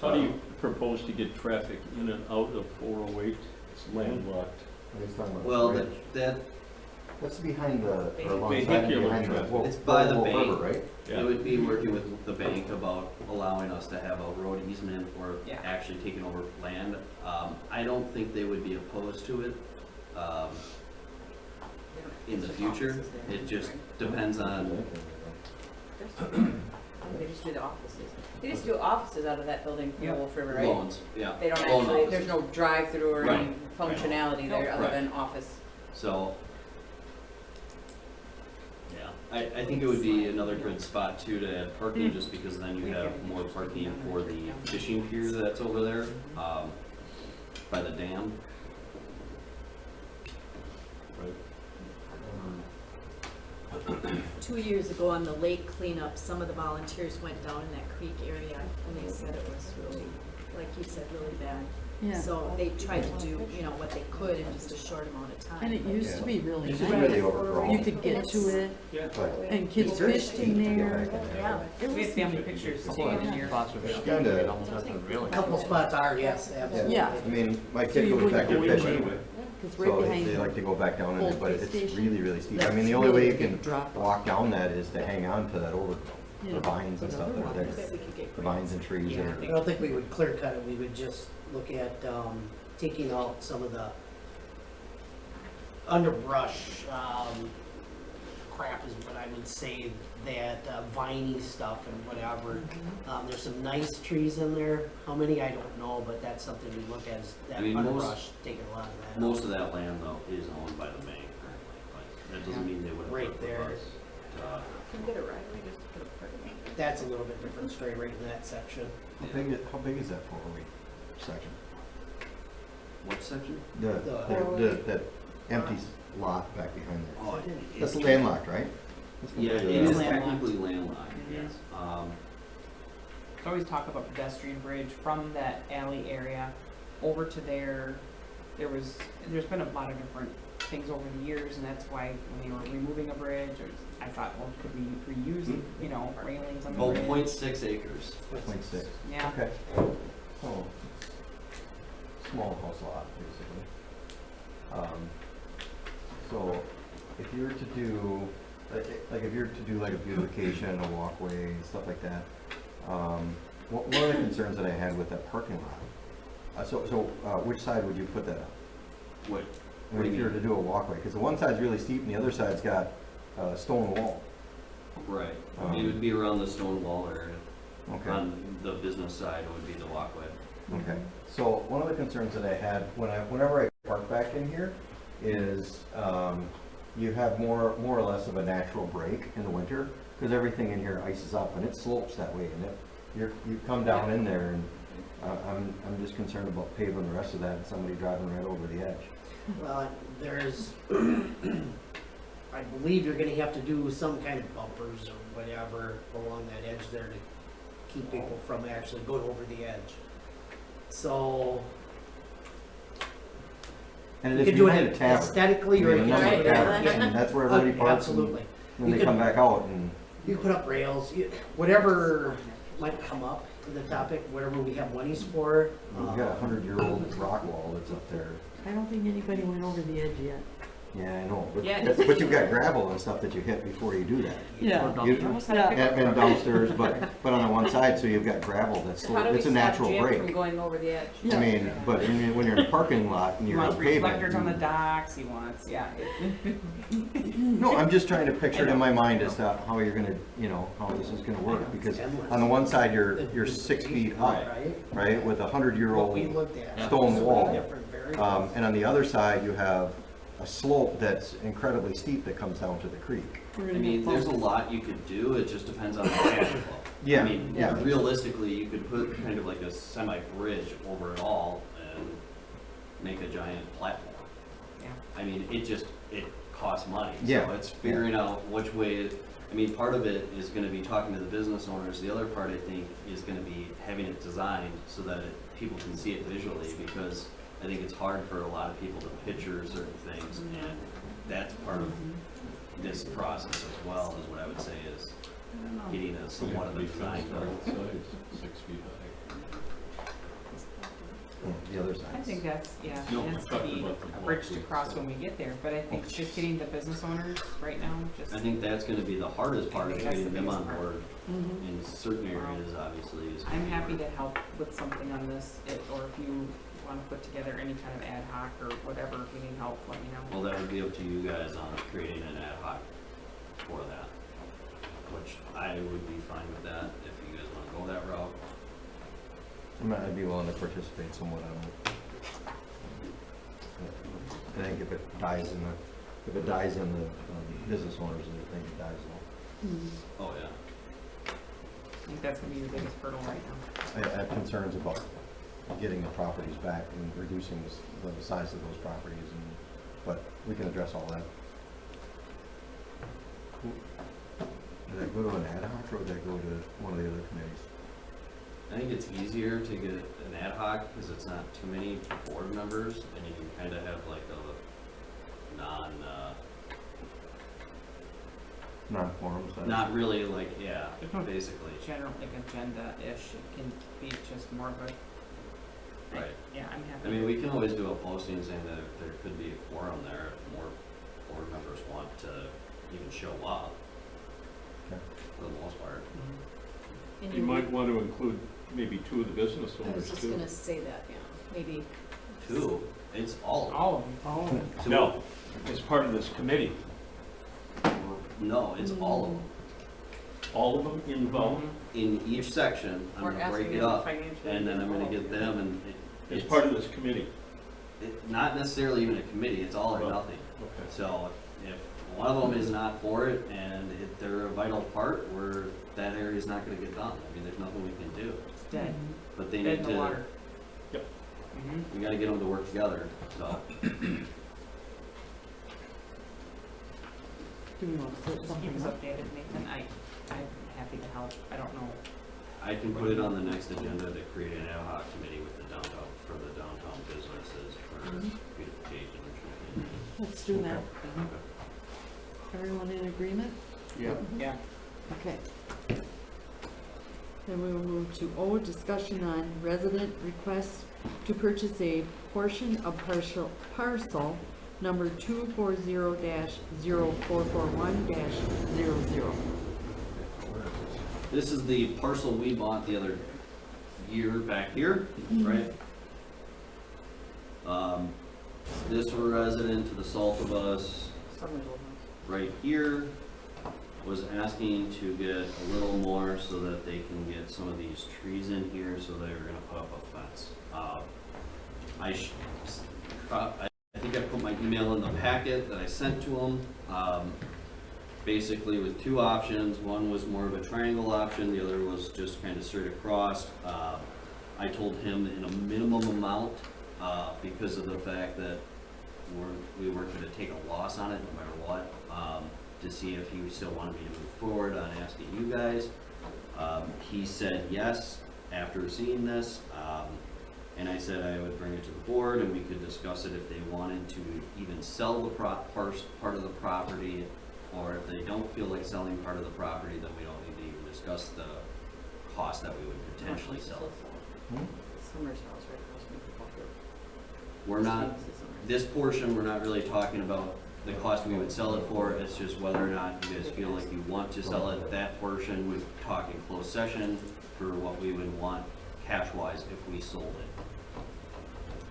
How do you propose to get traffic in and out of 408? It's landlocked. He's talking about Well, bridge. that, That's behind the, or alongside and Vehicular behind the. traffic. It's by the Wolf bank. River, right? it would be working with the bank about allowing us to have a road easement or Yeah. actually taking over land. I don't think they would be opposed to it, in the future. It just depends on, They just do the offices. They just do offices out of that building from Yep. Wolf River, right? loans, yeah. They don't Loan actually, offices. there's no drive-through or any Right. functionality there other Right. than office. So, yeah, I think it would be another good spot too to add parking, just because then you have more parking for the fishing pier that's over there, by the dam. 2 years ago on the lake cleanup, some of the volunteers went down in that creek area and they said it was really, like you said, really bad. yeah. So they tried to do, what they could in just a short amount of time. And it used to be really It's nice. just really overgrown. You could get to it But and kids it's very fished steep in to get there. back in there. Yeah. It we was, have family pictures taken in here. It's kinda, A couple spots are, yes, absolutely. Yeah. I mean, my So kid you goes back there wouldn't- fishing, because so right they behind. like to go back down in it, but Old it's station. really, really steep. I That's mean, the only way really you a big can drop. walk down that is to hang on to that overgrowth, Yeah. the vines and stuff that are I there. bet we could get The grants. vines and trees that Yeah, I are. I don't think we would clear cut it, we would just look at, taking out some of the underbrush, crap is what I would say, that viney stuff and whatever. There's some nice trees in there, how many, I don't know, but that's something we look at, is that I mean, underbrush, taking a lot of that out. Most of that land though is owned by the bank currently, but that doesn't mean they would Right work with there. us. Can you get a right away just to put a parking lot? That's a little bit different straight right in that section. How big is that 408 section? What section? That empty lot back behind there. Oh, That's landlocked, right? That's Yeah, it completely is landlocked. technically landlocked, yes. So always talk about pedestrian bridge from that alley area over to there. There's been a lot of different things over the years, and that's why when they were removing a bridge, I thought, well, could we reuse, railings on the Oh, bridge? 0.6 acres. 0.6. Yeah. Okay. So, small house lot, basically. So, if you were to do, if you were to do like a beautification, a walkway, stuff like that, one of the concerns that I had with that parking lot, which side would you put that on? What? I mean, if you were to do a walkway, because the one side's really steep and the other side's got a stone wall. Right. It would be around the stone wall area. Okay. On the business side would be the walkway. Okay, so one of the concerns that I had whenever I park back in here is, you have more or less of a natural break in the winter, because everything in here ices up and it slopes that way, and you come down in there and, I'm just concerned about paving the rest of that and somebody driving right over the edge. Well, there's, I believe you're gonna have to do some kind of bumpers or whatever along that edge there to keep people from actually going over the edge. So, And you if could do behind it a tavern, aesthetically, or you another can do it, tavern, yeah. and that's where everybody parks and Absolutely. then You they could- come back out and, You put up rails, whatever might come up in the topic, whatever we have monies for. you've got a 100-year-old rock wall that's up there. I don't think anybody went over the edge yet. Yeah, I know, but, Yeah. but you've got gravel and stuff that you hit before you do that. Yeah. You- You almost had a pickup And truck. dumpsters, but on the one side, so you've got gravel that's, How do we it's a stop natural Jim from break. going over the edge? I mean, but when you're in a parking lot and He you're on wants reflectors on the pavement. docks, he wants, yeah. No, I'm just trying to picture it in my mind as to how you're gonna, how this is gonna work, because on the one side, you're 6 feet high, right, with a What 100-year-old, we looked at. stone So wall. different variables. and on the other side, you have a slope that's incredibly steep that comes down to the creek. I mean, there's a lot you could do, it just depends on the cash flow. Yeah, I mean, yeah. realistically, you could put kind of like a semi-bridge over it all and make a giant platform. Yeah. I mean, it costs money. Yeah. So it's figuring out which way, I mean, part of it is gonna be talking to the business owners. The other part, I think, is gonna be having it designed so that people can see it visually, because I think it's hard for a lot of people to picture certain things, and that's part of this process as well, is what I would say is getting a somewhat of a design done. Sides, 6 feet high. The other side. I think that's, yeah, No, it has to talking be about the a bridge to block cross side. when we get there, but I think just getting the business owners right now, just. I think that's gonna be the hardest part, is That's the getting them on biggest part. board in certain areas, obviously, is. gonna I'm be happy hard. to help with something on this, or if you wanna put together any kind of ad hoc or whatever, if you need help, let me know. Well, that would be up to you guys on creating an ad hoc for that, which I would be fine with that if you guys wanna go that route. I'd be willing to participate somewhat on it. I think if it dies in the business owners, I think it dies Oh, yeah. I think that's gonna be your biggest hurdle right now. I have concerns about getting the properties back and reducing the size of those properties, but we can address all that. Did that go to an ad hoc, or would that go to one of the other committees? I think it's easier to get an ad hoc, because it's not too many board members, and you can kinda have like a Non-quorum, so. not really like, yeah, There's no basically. general, like agenda-ish, it can be just more of a. Right. Yeah, I'm happy. I mean, we can always do a posting saying that there could be a quorum there if more board members want to even show up, Okay. for the most part. And You might want to include maybe 2 of the business I was owners just too. gonna say that, yeah, maybe. Two, it's all of them. All of them. Two. No, as part of this committee, No, it's all of them. all of them involved, In each section, I'm We're gonna break asking it them up, financially and then I'm gonna involved. get them, and as it's part of this committee. not necessarily even a committee, it's all or Well, nothing. Okay. So if one of them is not for it, and if they're a vital part, that area's not gonna get done. I mean, there's nothing we can do, It's dead, but they dead need in the to, water. Yep. Mhm. we gotta get them to work together, so. Do we want to set Just keep something us up? updated, Nathan, I'm happy to help, I don't know. I can put it on the next agenda to create an ad hoc committee with the downtown, for the downtown businesses for beautification and treatment. Let's do that. Okay. Everyone in agreement? Yeah. Yeah. Okay. Then we will move to O, discussion on resident request to purchase a portion of parcel number 240-0441-00. This is the parcel we bought the other year back here, right? This resident to the south of us, Someone's old house. right here, was asking to get a little more so that they can get some of these trees in here, so they're gonna put up a fence. I think I put my email in the packet that I sent to them, basically with 2 options. One was more of a triangle option, the other was just kind of straight across. I I told him in a minimum amount, because of the fact that we weren't gonna take a loss on it no matter what, to see if he still wanted me to move forward on asking you guys. He said yes after seeing this, and I said I would bring it to the board and we could discuss it if they wanted to even sell the part of the property, or if they don't feel like selling part of the property, then we don't need to even discuss the cost that we would potentially sell it for. Summer's house right across from the football field. We're not, this portion, we're not really talking about the cost we would sell it for, it's just whether or not you guys feel like you want to sell it. That portion, we'd talk in closed session for what we would want cash-wise if we sold it.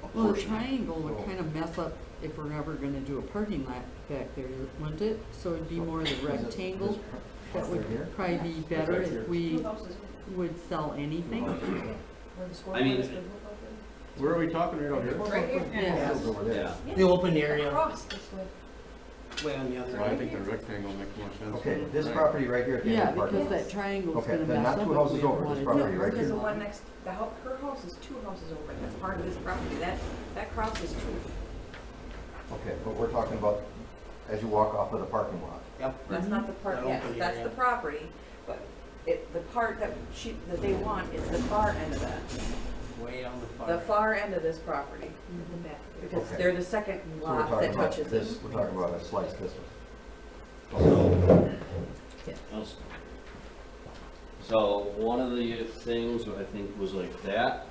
A Well, the portion. triangle would kind of mess up if we're ever gonna do a parking lot back there, wouldn't it? So it'd be more the rectangle that would probably be better if we Two houses, would sell anything. where the score I mean- was for the football field. Where are we talking right here? Right here. Yeah. Over there. Yeah. The open area, Across this way. way on the other Right. end. think the rectangle makes more sense. Okay, this property right here at the end Yeah, of the parking because lot. that triangle's Okay, gonna then mess not up two if houses we ever over, this wanted property to. right Because here. the one next, her house is 2 houses over, that's part of this property, that cross is 2. Okay, but we're talking about as you walk off of the parking lot. Yep. That's not the part, That yes, open that's area. the property, but the part that they want is the far end of that, Way on the far. the far end of this property. Because Okay. they're the second So we're lot talking that about touches this, it. we're talking about a slice this one. So one of the things I think was like that,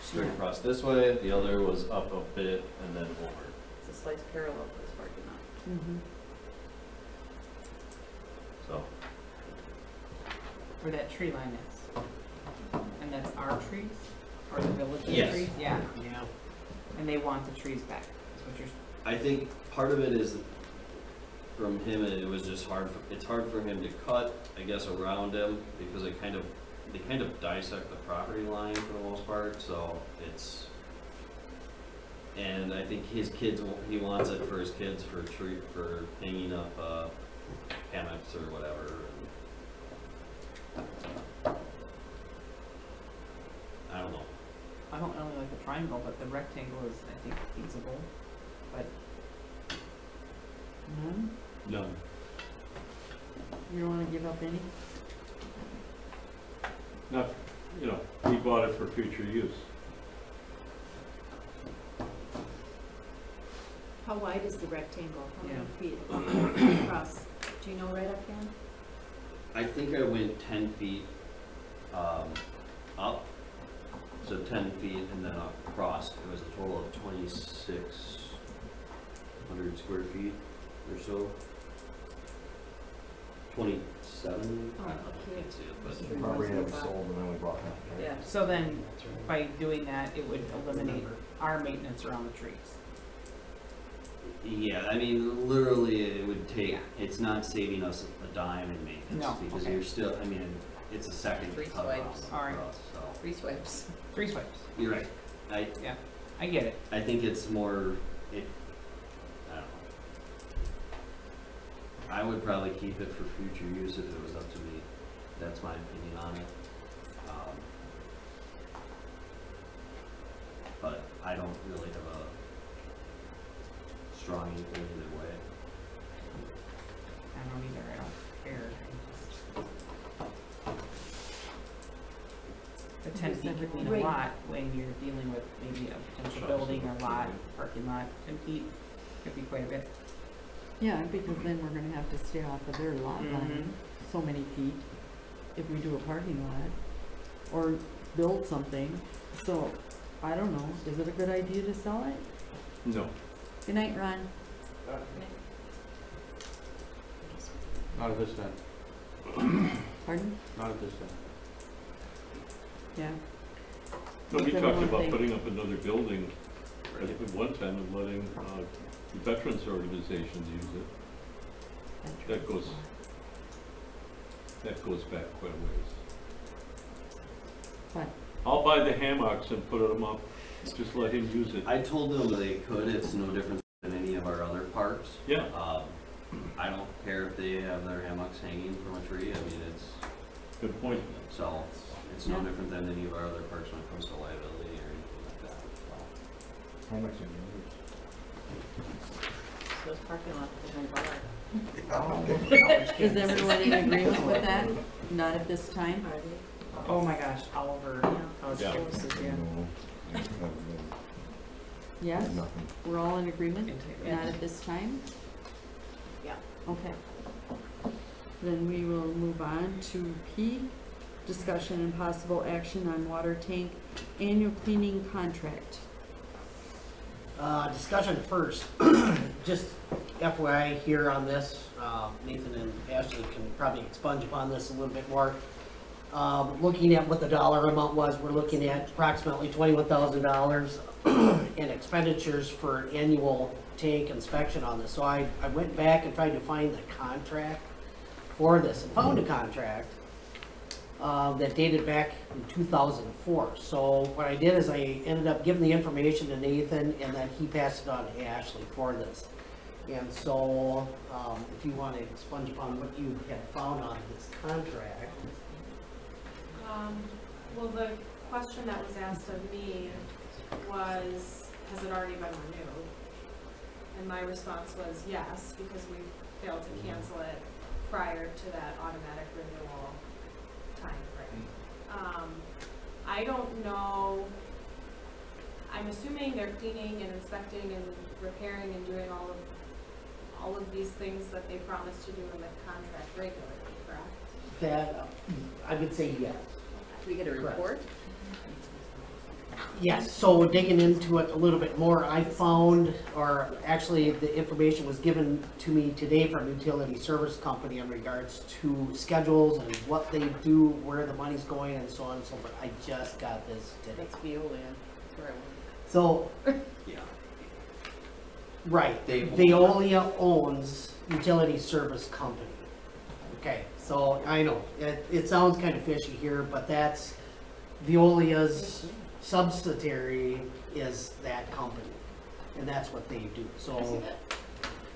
straight across this way, the other was up a bit and then over. It's a slice parallel to this parking lot. Mhm. So, Where that tree line is. And that's our trees, or the village's Yes. trees? Yeah, Yeah. and they want the trees back, is what you're, I think part of it is from him, it was just it's hard for him to cut, I guess, around him, because they kind of dissect the property line for the most part, so it's, and I think his kids, he wants it for his kids for hanging up, hammocks or whatever. I don't know. I don't really like the triangle, but the rectangle is, I think, feasible, but None? None. You don't wanna give up any? Not, you know, he bought it for future use. How wide is the rectangle? How many Yeah. feet across? Do you know right offhand? I think I went 10 feet up, so 10 feet and then across. It was a total of 2,600 square feet or so. 27? Oh, I okay. can't see it, but The property that we sold and then we bought that. right? Yeah. so then by doing that, it would eliminate our maintenance around the trees. yeah, I mean, literally it would take, Yeah. it's not saving us a dime in maintenance. No, Because okay. you're still, I mean, it's a second 3 cut swipes. for All right. us, so. 3 swipes. 3 swipes, You're right. I get it. I think it's more, I don't know. I would probably keep it for future use if it was up to me. That's my opinion on it. But I don't really have a strong inkling either way. I don't either, I don't care. The 10 feet could mean a Right. lot when you're dealing with maybe a potential building or lot, parking lot. 10 feet could be quite a bit. Yeah, because then we're gonna have to stay off of their lot line, so many feet, if we do a parking lot, or build something. So, I don't know, is it a good idea to sell it? No, Good night, Ron. not at this time, Pardon? not at this time. Yeah. No, we What's talked everyone about think? putting up another building, I think at one time, and letting, the veterans organizations use it. That goes back quite a ways. What? I'll buy the hammocks and put them up, just let him use it. I told them they could, it's no different than any of our other parks. Yeah, I don't care if they have their hammocks hanging from a tree, I mean, it's, good point. so, It's no Yeah. different than any of our other parks when it comes to liability or anything like that. How much are you So this parking lot is my bar. Is everyone in agreement with that? Not at this time? Oh my gosh, Oliver, how Yeah. close is it? Yes? Nothing. We're all in agreement? Not at this time? Yeah. Okay. Then we will move on to P, discussion and possible action on water tank annual cleaning contract. Discussion first. Just FYI here on this, Nathan and Ashley can probably expunge upon this a little bit more. Looking at what the dollar amount was, we're looking at approximately $21,000 in expenditures for annual tank inspection on this. So I went back and tried to find the contract for this and found a contract that dated back in 2004. So what I did is I ended up giving the information to Nathan, and then he passed it on to Ashley for this. And so if you want to expunge upon what you had found on this contract. Well, the question that was asked of me was, has it already been renewed? And my response was yes, because we failed to cancel it prior to that automatic renewal timeframe. I don't know, I'm assuming they're cleaning and inspecting and repairing and doing all of these things that they promised to do in the contract regularly, correct? That, I would say yes. We get a report? Yes, so digging into it a little bit more, I found, or actually the information was given to me today from Utility Service Company in regards to schedules and what they do, where the money's going and so on and so forth. I just got this today. That's Veolia, that's where I work. So, Yeah. right, They- Veolia owns Utility Service Company. Okay, so I know, it sounds kind of fishy here, but that's Veolia's subsidiary is that company, and that's what they do, so.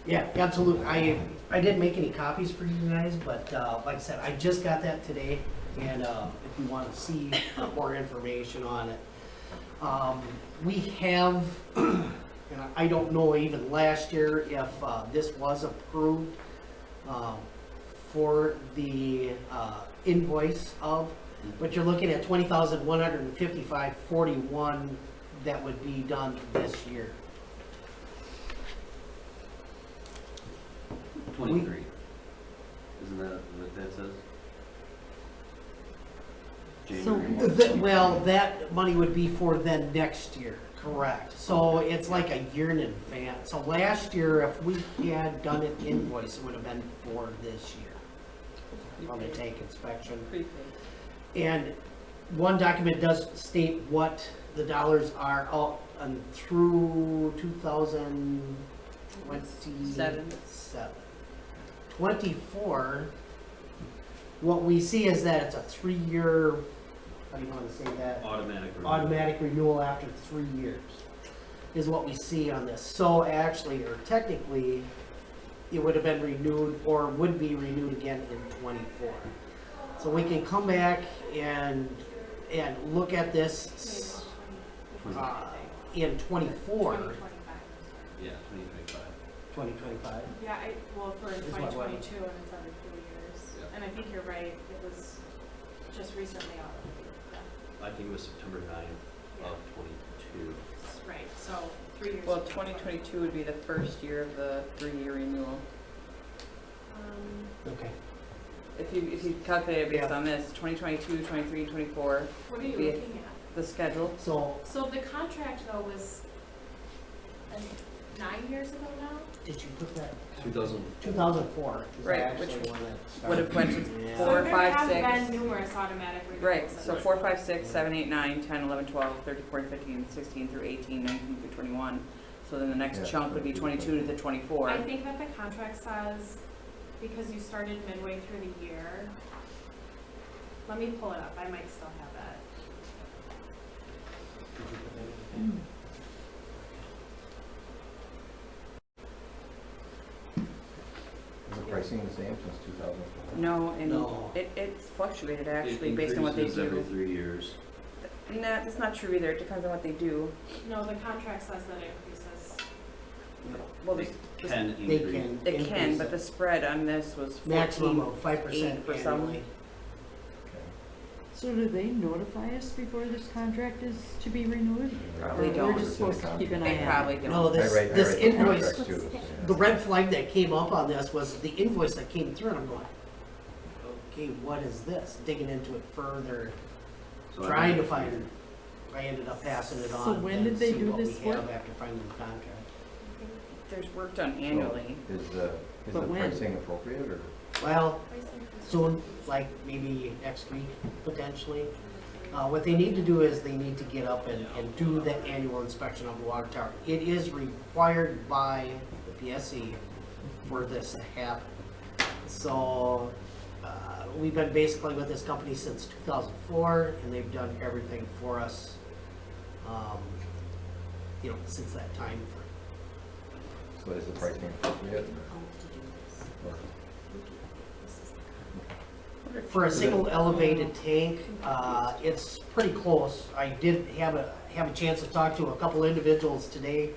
Yeah, absolutely, I didn't make any copies for you guys, but, like I said, I just got that today, and, if you want to see more information on it. We have, and I don't know even last year if, this was approved, for the, invoice of, but you're looking at $20,155.41 that would be done this year. 23. Isn't that what that says? So- January 1. Well, that money would be for then next year, correct. So it's like a year in advance. So last year, if we had done an invoice, it would have been for this year on the tank inspection. And one document does state what the dollars are out and through 2027. 24, what we see is that it's a 3-year, how do you want to say that? Automatic renewal. Automatic renewal after 3 years is what we see on this. So actually, or technically, it would have been renewed or would be renewed again in 24. So we can come back and look at this in 24. 2025. Yeah, 2025. 2025. Yeah, well, for Is what 2022, and it's every 2 years. Yeah. And I think you're right, it was just recently out of the, I think it was September 9th of 22. right, so 3 years. Well, ago. 2022 would be the first year of the 3-year renewal. Okay. If you calculate it based Yeah. on this, 2022, 23, 24, What are you be it- looking at? the schedule. So So the contract though was 9 years ago now? did you put that? 2000. 2004 is Right, actually which when it would have went to Yeah. So 4, there 5, have 6. been numerous automatic renewals. Right, so since. 4, 5, 6, 7, 8, 9, 10, 11, 12, 13, 14, 15, 16 through 18, 19 through 21. So then the next Yeah. chunk would be 22 to the 24. I think that the contract says, because you started midway through the year, let me pull it up, I might still have it. Did you put that? The price pricing the same since 2004? No, and No. it's fluctuated It actually based on what they increases every do. 3 years. Nah, that's not true either, it depends on what they do. No, the contract says that it increases. Well, They the- can They increase. can. it can, increase but it. the spread on this was Maximum 14. of 5% for some. annually. So do they notify us before this contract is to be renewed? Probably Or don't. we're just supposed to keep an They eye on probably it? don't. No, this, I this write the invoice, contracts too, so, the yeah. red flag that came up on this was the invoice that came through, and I'm going, okay, what is this? Digging into it further, So I trying to think- find, I ended up passing it on. So when and did they see do what this we have work? after finding the contract. There's work done annually. Is the But when? pricing appropriate, or? Well, soon, like maybe next week, potentially. What they need to do is they need to get up and do the annual inspection of the water tower. It is required by the PSC for this to happen. So, we've been basically with this company since 2004, and they've done everything for us, since that time. So is the pricing appropriate? Or- For a single elevated tank, it's pretty close. I did have a chance to talk to a couple individuals today,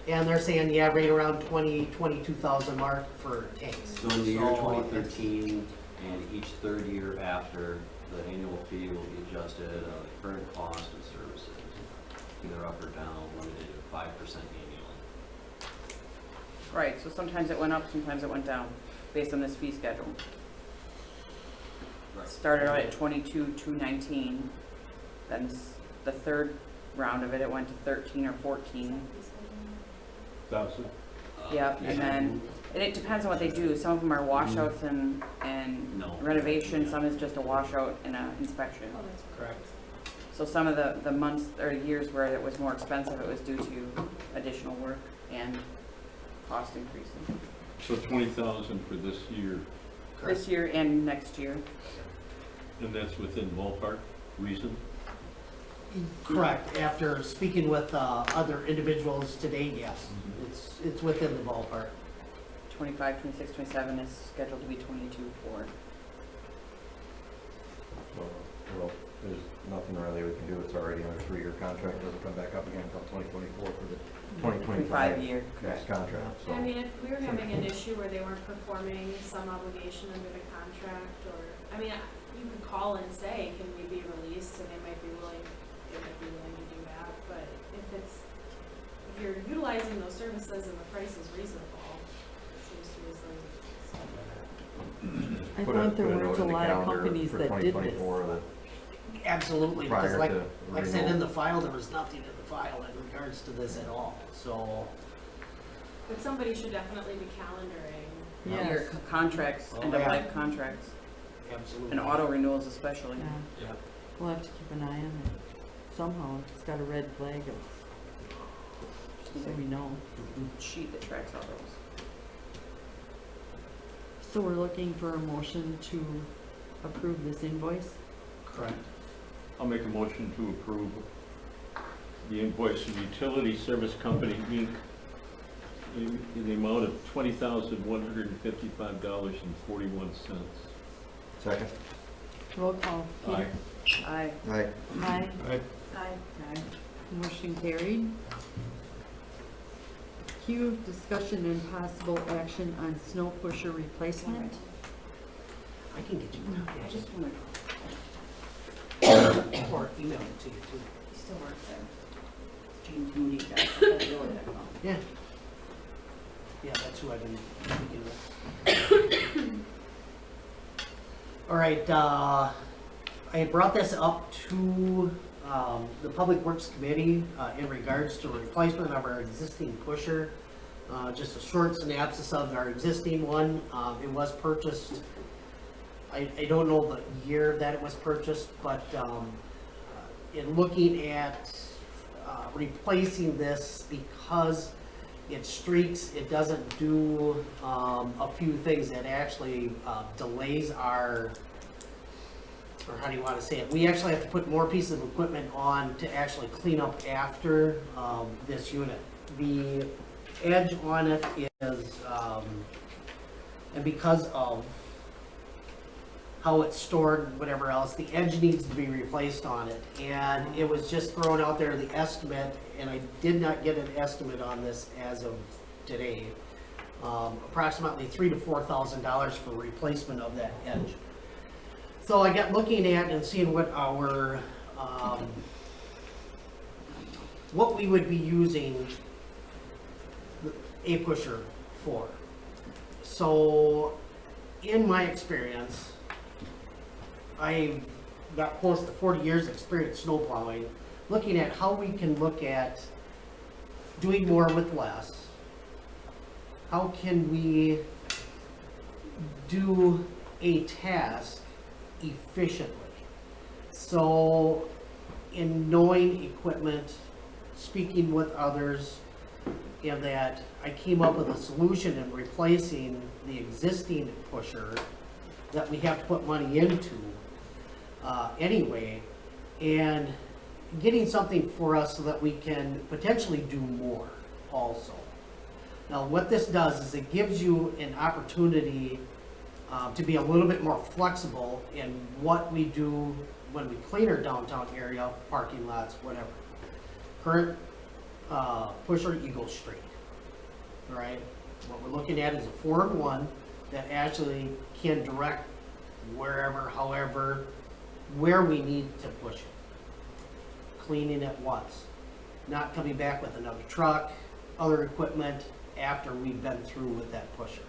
and they're saying, yeah, right around 22,000 mark for tanks. So in the year So 2013 and each third year after, the annual fee will be adjusted on the current cost of services, either up or down, limited to 5% annually. Right, so sometimes it went up, sometimes it went down, based on this fee schedule. Right. Started out at 22,219, then the third round of it, it went to 13 or 14. Thousand. Yep, and then, and it depends on what they do, some of them are washouts and No. renovation, some is just a washout and a inspection. Oh, that's Correct. So some of the months or years where it was more expensive, it was due to additional work and cost increasing. So 20,000 for this year, This year and next year. and that's within ballpark reason? Correct. After speaking with other individuals today, yes, it's within the ballpark. 25, 26, 27 is scheduled to be 22.4. Well, there's nothing really we can do, it's already on a 3-year contract, doesn't come back up again until 2024 for the 2025 year, next contract, so. I mean, if we were having an issue where they weren't performing some obligation under the contract, or, I mean, you could call and say, can we be released, and they might be willing to do that, but if you're utilizing those services and the price is reasonable, it seems to be something. I Put thought there a note weren't a in the lot of calendar companies for that did this. 2024 that Absolutely, because prior like to I said, renewal. in the file, there was nothing in the file in regards to this at all, so. But somebody should definitely be calendaring. Yes. Your contracts, Oh, end of yeah. life contracts, Absolutely. and auto renewals especially. Yeah, Yeah. we'll have to keep an eye on it. Somehow, it's got a red flag, so we know. Sheet that tracks all those. So we're looking for a motion to approve this invoice? Correct. I'll make a motion to approve the invoice of Utility Service Company, Inc. in the amount of $20,155.41. Second? Roll call. Peter? Aye. Aye. Aye. Aye. Aye. Motion carried. Q, discussion and possible action on snow pusher replacement. I can get you a copy. I just wanna, Or email it to you too. he still works there. Gene Mooney guy, I don't know that well. Yeah. Yeah, that's who I've been speaking with. All right, I had brought this up to the Public Works Committee in regards to replacement of our existing pusher. Just a short synopsis of our existing one. It was purchased, I don't know the year that it was purchased, but in looking at replacing this, because it streaks, it doesn't do a few things that actually delays our, or how do you want to say it? We actually have to put more pieces of equipment on to actually clean up after this unit. The edge on it is And because of how it's stored and whatever else, the edge needs to be replaced on it. And it was just thrown out there, the estimate, and I did not get an estimate on this as of today. Approximately $3,000 to $4,000 for replacement of that edge. So I got looking at and seeing what our, what we would be using a pusher for. So in my experience, I've got close to 40 years experience snow plowing, looking at how we can look at doing more with less. How can we do a task efficiently? So in knowing equipment, speaking with others, in that I came up with a solution in replacing the existing pusher that we have to put money into anyway, and getting something for us so that we can potentially do more also. Now what this does is it gives you an opportunity to be a little bit more flexible in what we do when we clean our downtown area, parking lots, whatever. Current pusher, you go straight, all right? What we're looking at is a 4-in-1 that actually can direct wherever, however, where we need to push it. Cleaning at once, not coming back with another truck, other equipment after we've been through with that pusher.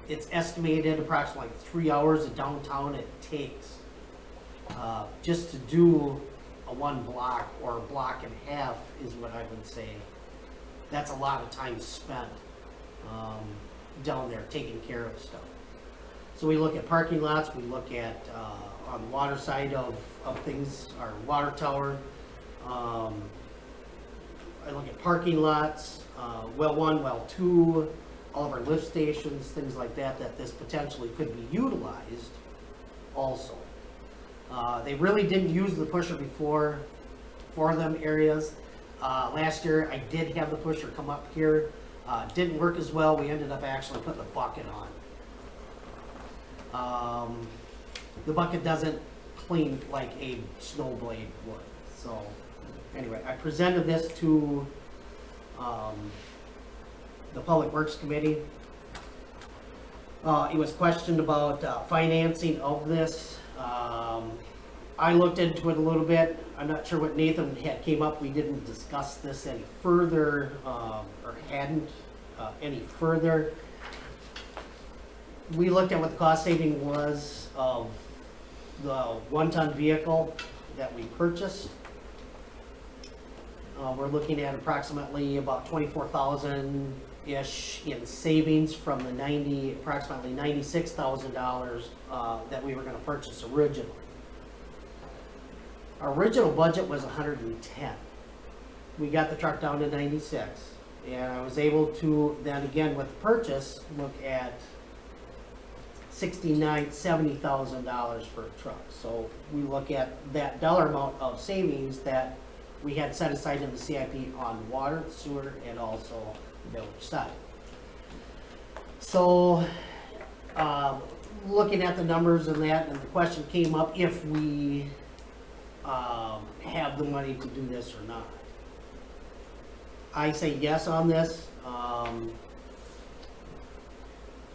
It's estimated approximately 3 hours of downtown it takes just to do a 1 block or a block and a half is what I would say. That's a lot of time spent down there taking care of stuff. So we look at parking lots, we look at on the water side of things, our water tower. I look at parking lots, well 1, well 2, all of our lift stations, things like that, that this potentially could be utilized also. They really didn't use the pusher before for them areas. Last year I did have the pusher come up here. Didn't work as well. We ended up actually putting a bucket on. The bucket doesn't clean like a snow blade would. So anyway, I presented this to the Public Works Committee. It was questioned about financing of this. I looked into it a little bit. I'm not sure what Nathan had came up. We didn't discuss this any further, or hadn't any further. We looked at what the cost saving was of the 1-ton vehicle that we purchased. We're looking at approximately about $24,000-ish in savings from the approximately $96,000 that we were going to purchase originally. Our original budget was 110. We got the truck down to 96, and I was able to then again with the purchase look at $70,000 for a truck. So we look at that dollar amount of savings that we had set aside in the CIP on water, sewer, and also the village side. So looking at the numbers and that, and the question came up if we have the money to do this or not. I say yes on this.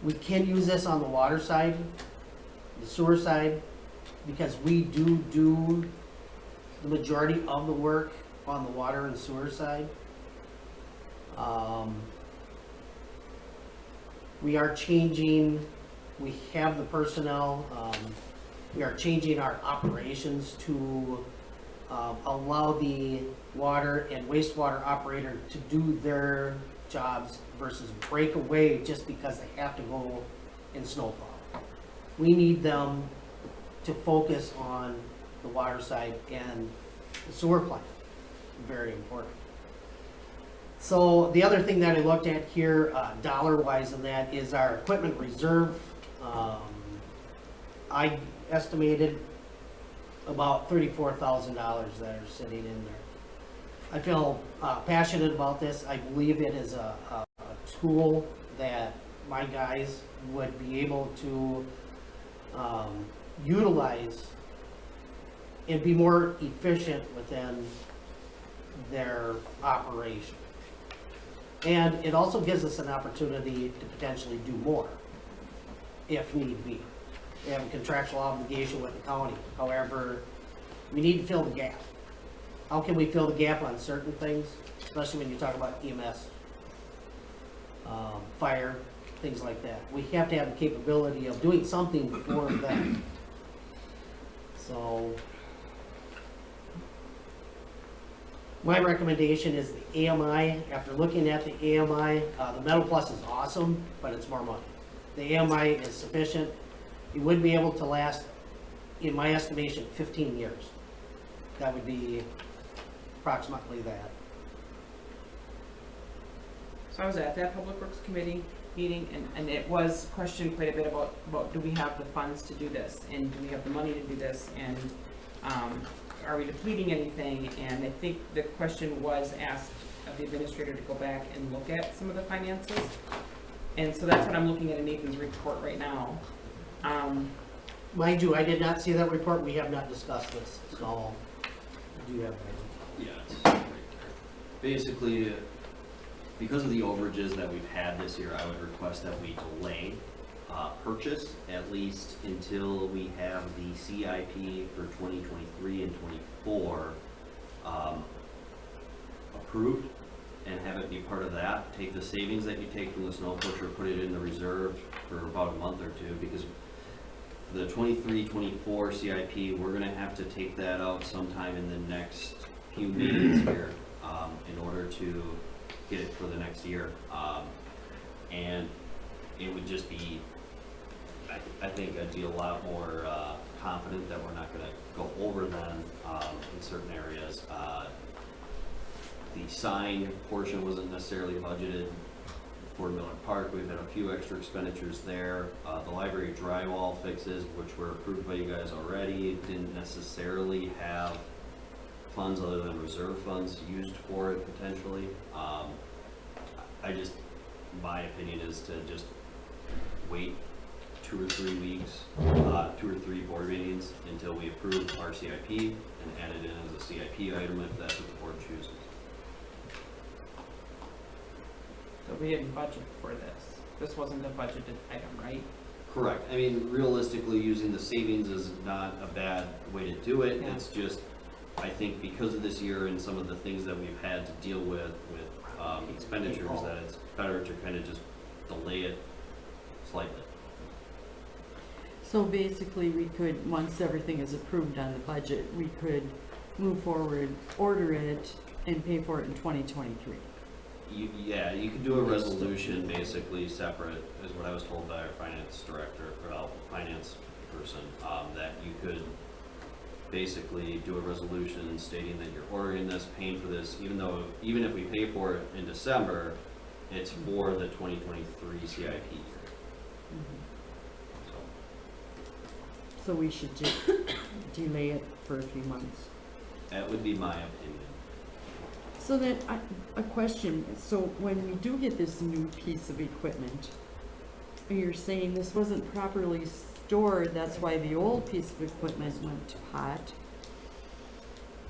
We can use this on the water side, the sewer side, because we do the majority of the work on the water and sewer side. We are changing, we have the personnel, we are changing our operations to allow the water and wastewater operator to do their jobs versus break away just because they have to go in snowplow. We need them to focus on the water side and the sewer plant. Very important. So the other thing that I looked at here, dollar-wise in that, is our equipment reserve. I estimated about $34,000 that are sitting in there. I feel passionate about this. I believe it is a tool that my guys would be able to utilize and be more efficient within their operation. And it also gives us an opportunity to potentially do more, if need be. We have a contractual obligation with the county. However, we need to fill the gap. How can we fill the gap on certain things, especially when you talk about EMS, fire, things like that? We have to have the capability of doing something for them. So, my recommendation is the AMI. After looking at the AMI, the Metal Plus is awesome, but it's more money. The AMI is sufficient. You would be able to last, in my estimation, 15 years. That would be approximately that. So I was at that Public Works Committee meeting, and it was questioned quite a bit about do we have the funds to do this, and do we have the money to do this, and are we depleting anything? And I think the question was asked of the administrator to go back and look at some of the finances. And so that's what I'm looking at in Nathan's report right now. Mind you, I did not see that report. We have not discussed this, so do you have that? Yeah, it's right there. Basically, because of the overages that we've had this year, I would request that we delay purchase at least until we have the CIP for 2023 and 24 approved, and have it be part of that. Take the savings that you take from the snow pusher, put it in the reserve for about a month or two, because the 23-24 CIP, we're gonna have to take that out sometime in the next few meetings here in order to get it for the next year. And it would just be, I think I'd be a lot more confident that we're not gonna go over them in certain areas. The sign portion wasn't necessarily budgeted for Miller Park. We've had a few extra expenditures there. The library drywall fixes, which were approved by you guys already, didn't necessarily have funds other than reserve funds used for it potentially. My opinion is to just wait 2 or 3 weeks, 2 or 3 board meetings until we approve our CIP and add it in as a CIP item if that's what the board chooses. So we didn't budget for this. This wasn't a budgeted item, right? Correct. I mean, realistically, using the savings is not a bad way to do it. Yeah. It's just, I think because of this year and some of the things that we've had to deal with expenditures, that it's better to kind of just delay it slightly. So basically, we could, once everything is approved on the budget, we could move forward, order it, and pay for it in 2023. Yeah, you could do a resolution basically separate, is what I was told by our finance director, or finance person, that you could basically do a resolution stating that you're ordering this, paying for this, even if we pay for it in December, it's for the 2023 CIP year. So we should just delay it for a few months. That would be my opinion. So then, a question, so when we do get this new piece of equipment, you're saying this wasn't properly stored, that's why the old piece of equipment went to pot.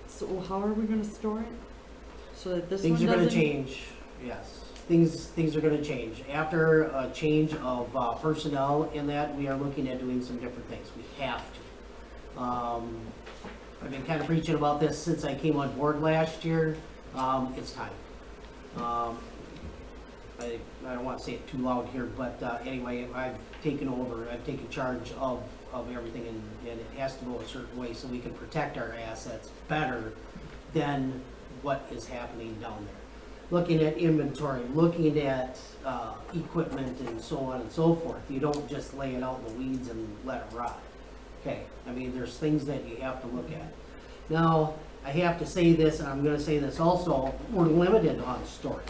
So how are we gonna store it? So that this one Things doesn't? are gonna change, yes. Things are gonna change. After a change of personnel in that, we are looking at doing some different things. We have to. I've been kind of preaching about this since I came on board last year. It's time. I don't want to say it too loud here, but anyway, I've taken over, I've taken charge of everything, and it has to go a certain way so we can protect our assets better than what is happening down there. Looking at inventory, looking at equipment and so on and so forth. You don't just lay it out in the weeds and let it rot. Okay, I mean, there's things that you have to look at. Now, I have to say this, and I'm gonna say this also, we're limited on storage.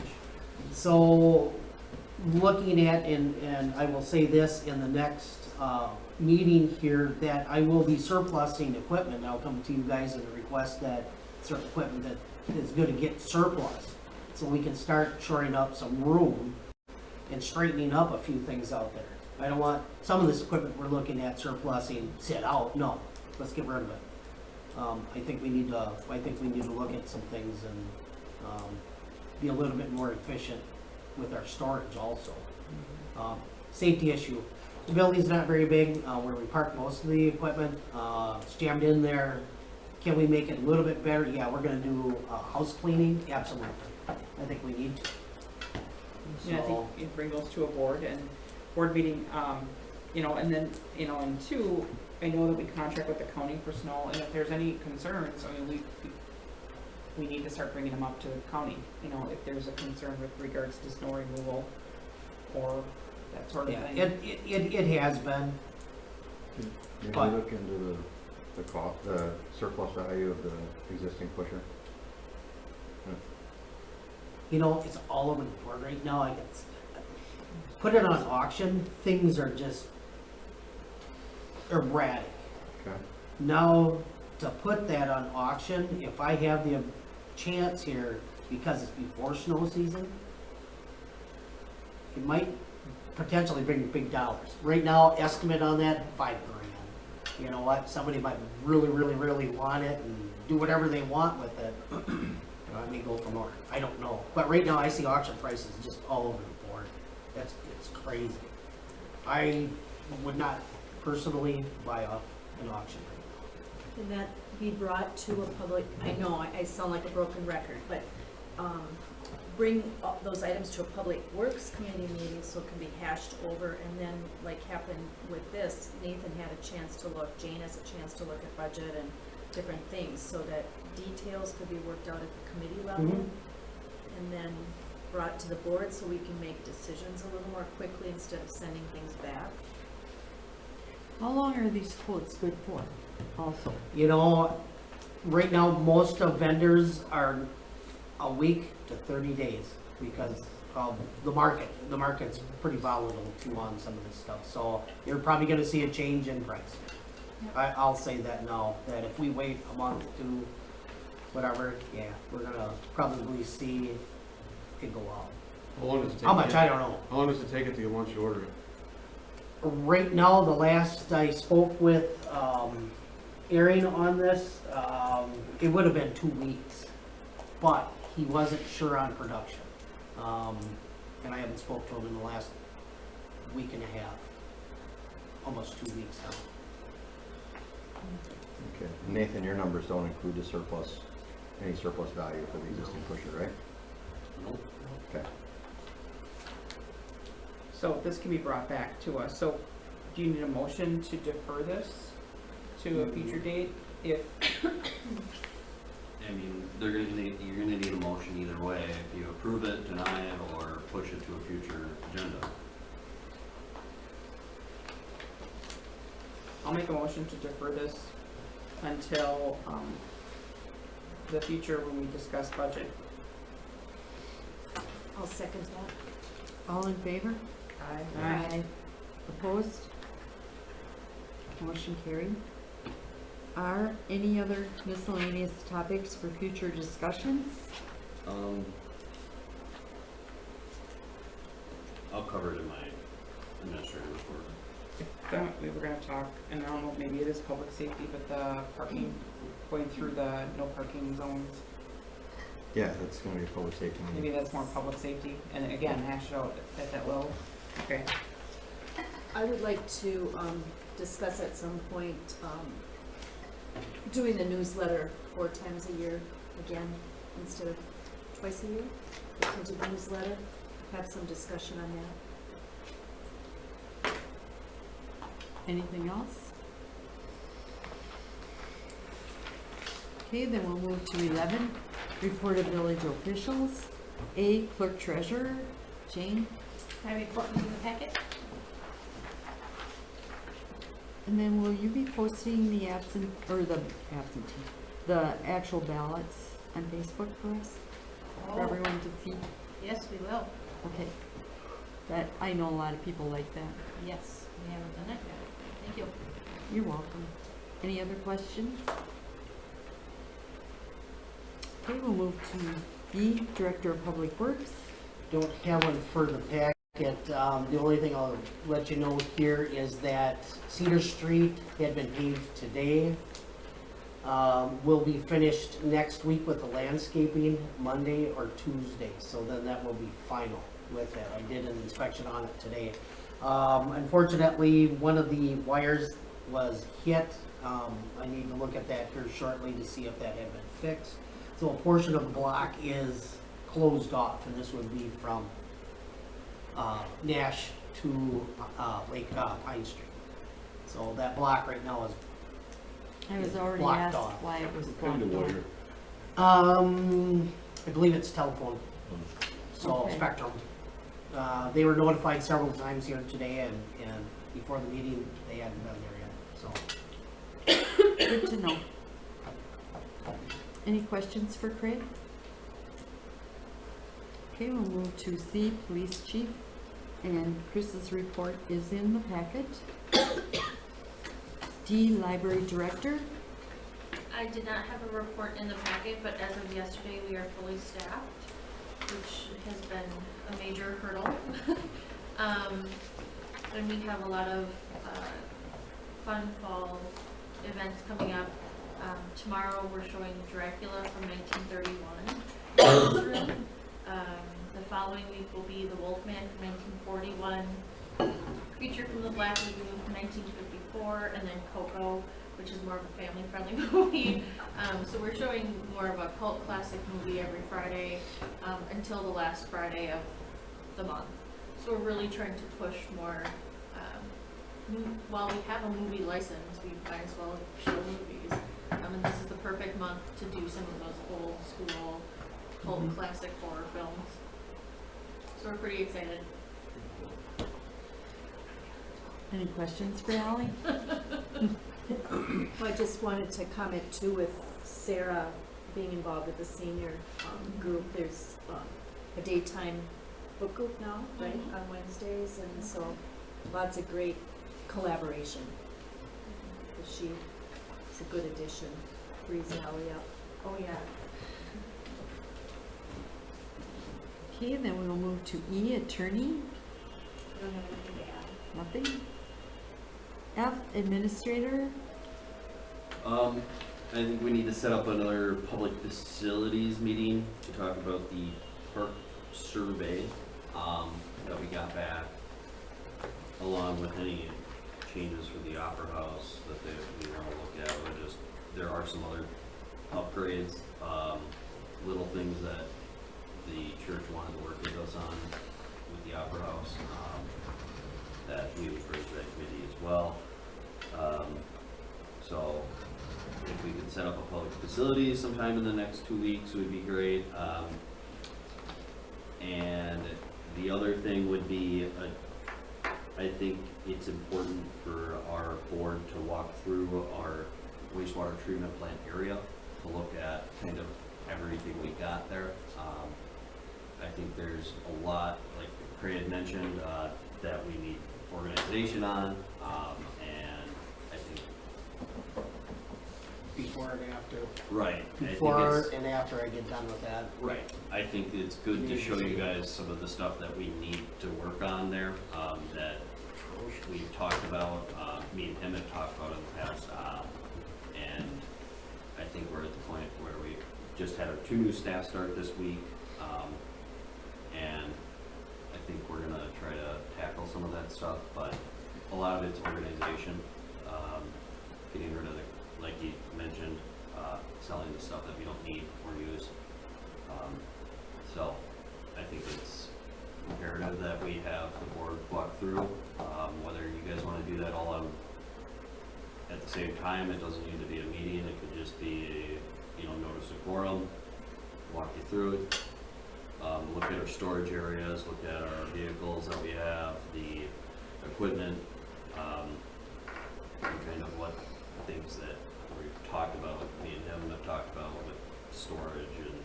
So, looking at, and I will say this in the next meeting here, that I will be surplusing equipment. I'll come to you guys and request that certain equipment that is gonna get surplus, so we can start shoring up some room and straightening up a few things out there. I don't want some of this equipment we're looking at surplusing sit out. No, let's get rid of it. I think we need to look at some things and be a little bit more efficient with our storage also. Safety issue. The building's not very big, where we park most of the equipment. It's jammed in there. Can we make it a little bit better? Yeah, we're gonna do house cleaning. Absolutely. I think we need to. Yeah, I think So, you bring those to a board and board meeting, and then, and two, I know that we contract with the county for snow, and if there's any concerns, I mean, we need to start bringing them up to the county, if there's a concern with regards to snow removal or that sort of yeah, thing. it has been. Maybe But- look into the surplus value of the existing pusher. It's all over the board right now. Put it on auction, things are just erratic. Okay. Now, to put that on auction, if I have the chance here, because it's before snow season, it might potentially bring big dollars. Right now, estimate on that, $5 grand. You know what, somebody might really, really, really want it and do whatever they want with it. I may go for more, I don't know. But right now, I see auction prices just all over the board. It's crazy. I would not personally buy off an auction right Can that be brought to a public, I know I sound like a broken record, but bring those items to a public works committee meeting so it can be hashed over, and then like happened with this, Nathan had a chance to look, Jane has a chance to look at budget and different things, so that details could be worked out at the committee level, Mhm. and then brought to the board so we can make decisions a little more quickly instead of sending things back. How long are these quotes good for also? now. Right now, most of vendors are a week to 30 days because of the market. The market's pretty volatile too on some of this stuff, so you're probably gonna see a change in price. I'll say that now, that if we wait a month to whatever, yeah, we're gonna probably see it go out. How long does it take? How much, I don't know. How long does it take it to get once you order it? Right now, the last I spoke with Aaron on this, it would have been 2 weeks, but he wasn't sure on production. And I haven't spoke to him in the last week and a half, almost 2 weeks now. Okay. Nathan, your numbers don't include the surplus, any surplus value for the existing pusher, right? Nope. Okay. So this can be brought back to us, so do you need a motion to defer this to a future date? If, I mean, you're gonna need a motion either way, if you approve it, deny it, or push it to a future agenda. I'll make a motion to defer this until, the future when we discuss budget. I'll second that. All in favor? Aye. Opposed? Motion carried. Are any other miscellaneous topics for future discussion? I'll cover it in my administrative report. We were gonna talk, and I don't know, maybe it is public safety, but the parking, going through the no parking zones, Yeah, that's gonna be a public safety maybe meeting. that's more public safety, and again, hash it out at that level. Okay. I would like to discuss at some point doing the newsletter 4 times a year again, instead of twice a year. The printed newsletter, have some discussion on that. Anything else? Okay, then we'll move to 11, report of village officials. A, clerk treasurer, Jane, My report was in the packet. and then will you be posting the the actual ballots on Facebook for us, for Oh, everyone to see? yes, we will. Okay. That, I know a lot of people like that. Yes, we haven't done that yet. Thank you. You're welcome. Any other questions? Okay, we'll move to B, Director of Public Works. Don't have one for the pack. The only thing I'll let you know here is that Cedar Street had been paved today. Will be finished next week with the landscaping, Monday or Tuesday, so then that will be final with it. I did an inspection on it today. Unfortunately, one of the wires was hit. I need to look at that here shortly to see if that had been fixed. So a portion of the block is closed off, and this would be from Nash to Lake Pine Street. So that block right now is I was already blocked asked off. why it was Kind of blocked off. wire. I believe it's telephone, so Okay. Spectrum. They were notified several times here today, and before the meeting, they hadn't been there yet, so. Good to know. Any questions for Craig? Okay, we'll move to C, Police Chief, and Chris's report is in the packet. D, Library Director. I did not have a report in the packet, but as of yesterday, we are fully staffed, which has been a major hurdle. And we have a lot of fun fall events coming up. Tomorrow, we're showing Dracula from 1931. The following week will be The Wolfman from 1941, Creature from the Black Lagoon from 1954, and then Coco, which is more of a family-friendly movie. So we're showing more of a cult classic movie every Friday until the last Friday of the month. So we're really trying to push more. While we have a movie license, we might as well show movies. And this is the perfect month to do some of those old school cult classic horror films. So we're pretty excited. Any questions for Ally? Well, I just wanted to comment too with Sarah being involved with the senior group. There's a daytime book group now, right, on Wednesdays, and so lots of great collaboration. She's a good addition, frees Ally up. Oh, yeah. Okay, then we will move to E, Attorney. I don't have anything to add. Nothing. F, Administrator. I think we need to set up another public facilities meeting to talk about the park survey, that we got back, along with any changes for the Opera House that we want to look at. There are some other upgrades, little things that the church wanted to work with us on with the Opera House, that we would bring to that committee as well. So if we could set up a public facility sometime in the next 2 weeks would be great. And the other thing would be, I think it's important for our board to walk through our wastewater treatment plant area to look at kind of everything we got there. I think there's a lot, like Craig had mentioned, that we need organization on, and I think Before and after. right. Before and after I get done with that. Right. I think it's good to show you guys some of the stuff that we need to work on there, that we've talked about, me and him have talked about in the past, and I think we're at the point where we just had our 2 new staff start this week, and I think we're gonna try to tackle some of that stuff, but a lot of it's organization, getting rid of the, like you mentioned, selling the stuff that we don't need or use. So I think it's imperative that we have the board walk through, whether you guys wanna do that all on at the same time. It doesn't need to be a meeting, it could just be a, notice of quorum, walk you through it. Look at our storage areas, look at our vehicles that we have, the equipment, and kind of what things that we've talked about, me and him have talked about with storage and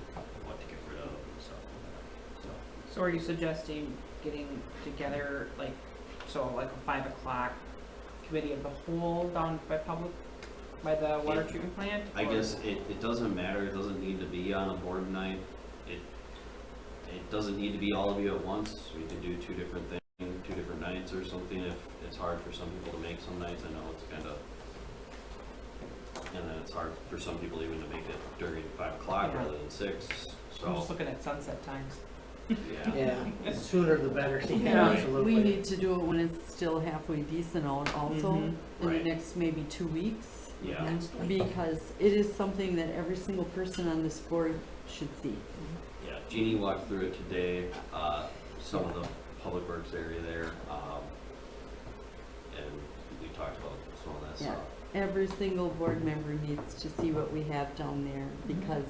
what to get rid of and stuff like that. So are you suggesting getting together, like a 5 o'clock committee of the whole down by the water treatment plant? I guess it doesn't matter, it doesn't need to be on a board night. it doesn't need to be all of you at once. We can do two different things, 2 different nights or something if it's hard for some people to make some nights. I know it's kind of, and then it's hard for some people even to make it during 5 o'clock Yeah. rather than 6. I'm just So, looking at sunset times. yeah. Yeah, sooner the better. Yeah, Absolutely. we need to do it when it's still halfway decent out also, Mhm. in the Right. next maybe 2 weeks. Yeah. Because it is something that every single person on this board should see. Yeah, Jeannie walked through it today, some of the public works area there, and we talked about some of that Yeah. stuff. Every single board member needs to see what we have down there because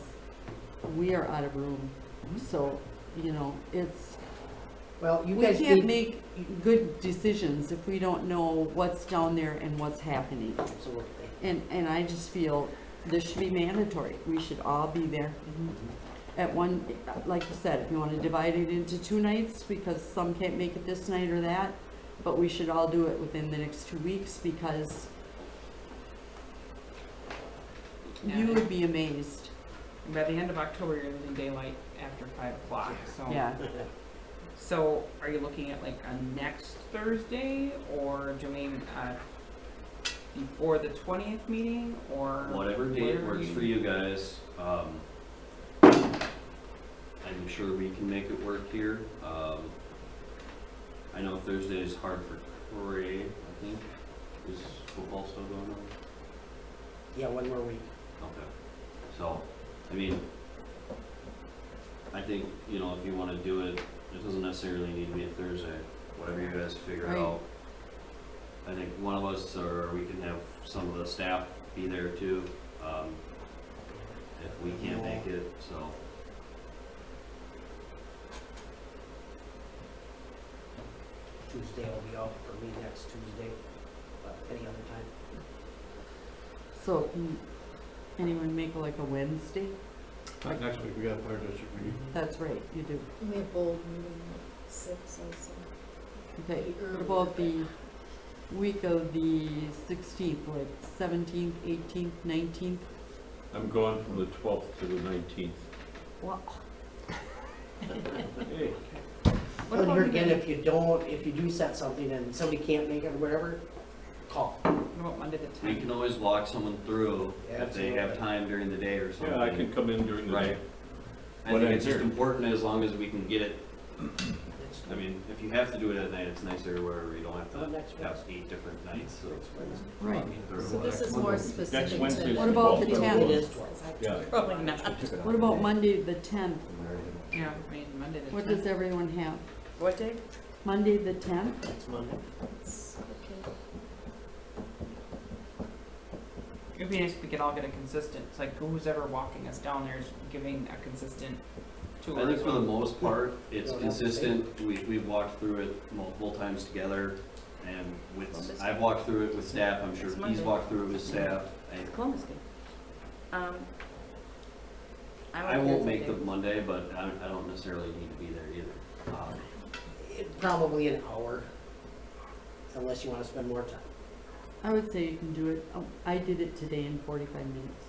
we are out of room. So, you know, it's, Well, you we guys can't need. make good decisions if we don't know what's down there and what's happening. Absolutely. And I just feel this should be mandatory. We should all be there. At one, like you said, if you want to divide it into 2 nights because some can't make it this night or that, but we should all do it within the next 2 weeks because you Yeah. would be amazed. By the end of October, you're losing daylight after 5 o'clock, so. Yeah. So are you looking at like a next Thursday or doing before the 20th meeting or? Whatever date where works you- for you guys, I'm sure we can make it work here. I know Thursday is hard for Corey, I think. Is football still going on? Yeah, one more week. Okay. So, I mean, I think, you know, if you wanna do it, it doesn't necessarily need to be a Thursday, whatever you guys figure Right. out. I think one of us, or we can have some of the staff be there too, if we can't make it, so. Tuesday will be out for me next Tuesday, but any other time. So can anyone make like a Wednesday? Not next week, we got a fire district meeting. That's right, you do. We have bold meeting at 6 also. Okay, Early, what about okay. the week of the 16th, like 17th, 18th, 19th? I'm gone from the 12th to the 19th. Wow. Hey, What Well, about here Monday? again, if you do set something and somebody can't make it or whatever, call. What about Monday the We 10th? can always walk someone through if they have Absolutely. time during the day or something. yeah, I can come in during the day. Right. I When think I'm it's just here. important as long as we can get it, I mean, if you have to do it at night, it's nicer where we don't have to Next have Wednesday. 8 different nights, so. Right. So this is more specific to. Wednesday's What about the 12th. 10th? It is 12. Yeah. Probably not. What about Monday the 10th? Yeah, I mean, Monday the 10th. What does everyone have? What day? Monday the 10th? Next Monday. Okay. It'd be nice if we could all get a consistent, it's like who's ever walking us down there is giving a consistent tour. I think as for the well. most part, it's Don't have to say. consistent. We've walked through it multiple times together, and Columbus with, Day. I've walked through it with staff, I'm sure It's he's Monday. walked through it with staff. Columbus Day. I won't make the Monday, but I don't necessarily need to be there either. Probably an hour, unless you wanna spend more time. I would say you can do it. Oh, I did it today in 45 minutes.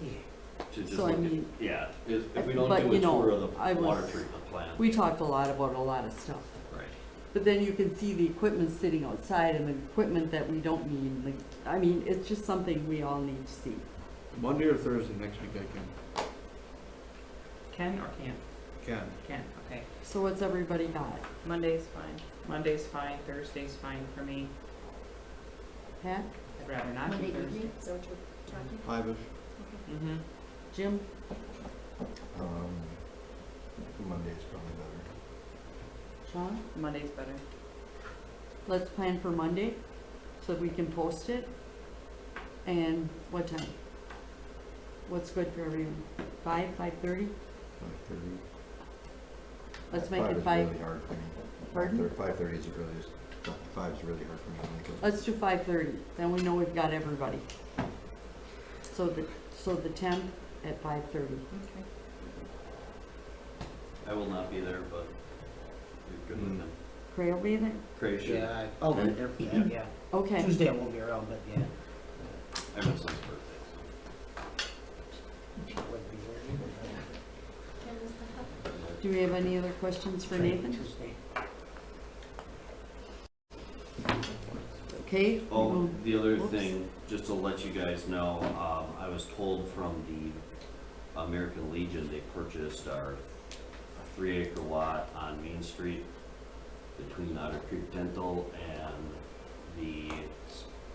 To just So I look at, mean- yeah, if we don't But, do you a know, tour of I the water was- treatment plant. We talked a lot about a lot of stuff. Right. But then you can see the equipment sitting outside and the equipment that we don't need. Like, I mean, it's just something we all need to see. Monday or Thursday next week I Can or can't? can. Can, okay. So what's everybody got? Monday's fine. Monday's fine, Thursday's fine for me. Pat? I'd rather not do Monday Thursday. evening, is that what you're talking? 5-ish. Mm-hmm. Jim? Monday is probably better. Sean? Monday's better. Let's plan for Monday so we can post it. And what time? What's good for everyone? 5, 5:30? 5:30. Let's make it 5. 5 is really hard for me. Pardon? 5:30 is really, 5 is really hard for me to make it. Let's do 5:30. Then we know we've got everybody. So the 10th at 5:30. Okay. I will not be there, but you're good with them. Cray will be there? Craig should. Yeah, I'll be there for that, yeah. Okay. Tuesday I won't be around, but yeah. I miss his birthday, She wouldn't be there either. When is that? Do we have any other questions for Nathan? Tuesday. Okay. Oh, we'll- the other whoops. thing, just to let you guys know, I was told from the American Legion, they purchased our 3-acre lot on Main Street between Otter Creek Dental and the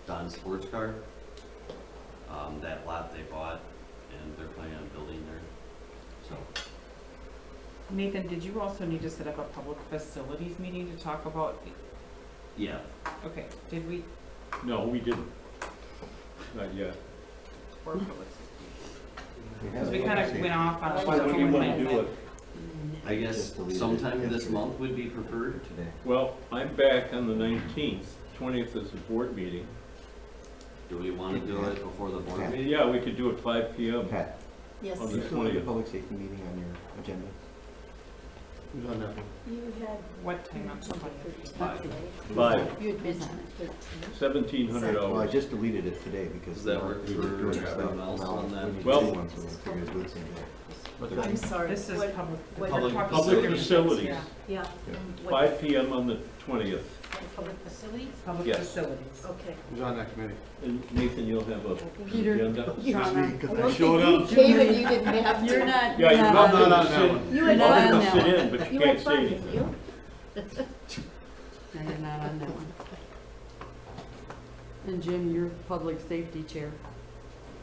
Don Sports Car. That lot they bought, and they're planning on building there, so. Nathan, did you also need to set up a public facilities meeting to talk about, Yeah, okay, did we? No, we didn't. Not yet. Or public? We Because have we a kind of public went off on a. So when do you want to do it? I guess Just deleted it sometime this yesterday. month would be preferred. Today. Well, I'm back on the 19th. 20th is a board meeting. Do we want to do it before the board Yeah. meeting? Yeah, we could do it 5 PM Pat, Yes. on do the you still have a 20th. public safety meeting on your agenda? Who's on that one? You had. What time on the 20th? 5, You had been on it. 1,700 Well, I hours. just deleted it today because. Does that work we were for doing stuff. everyone else Now, on that? we need to Well- do one, so I figured do it same day. I'm sorry. This is What- public. what- we're talking Public about- facilities. Yeah. Yeah. What- 5 PM on the 20th. Public facilities? Public Yes. facilities. Okay. Who's on that committee? And Nathan, you'll have a Peter. agenda? Shauna. Because I showed up. David, you didn't have to. You're not, Yeah, you're you're not welcome on not to on that one. sit. You You're had not fun. on Welcome that to sit one. in, but you You can't had say fun, didn't anything. you? No, you're not on that one. And Jim, you're public safety chair.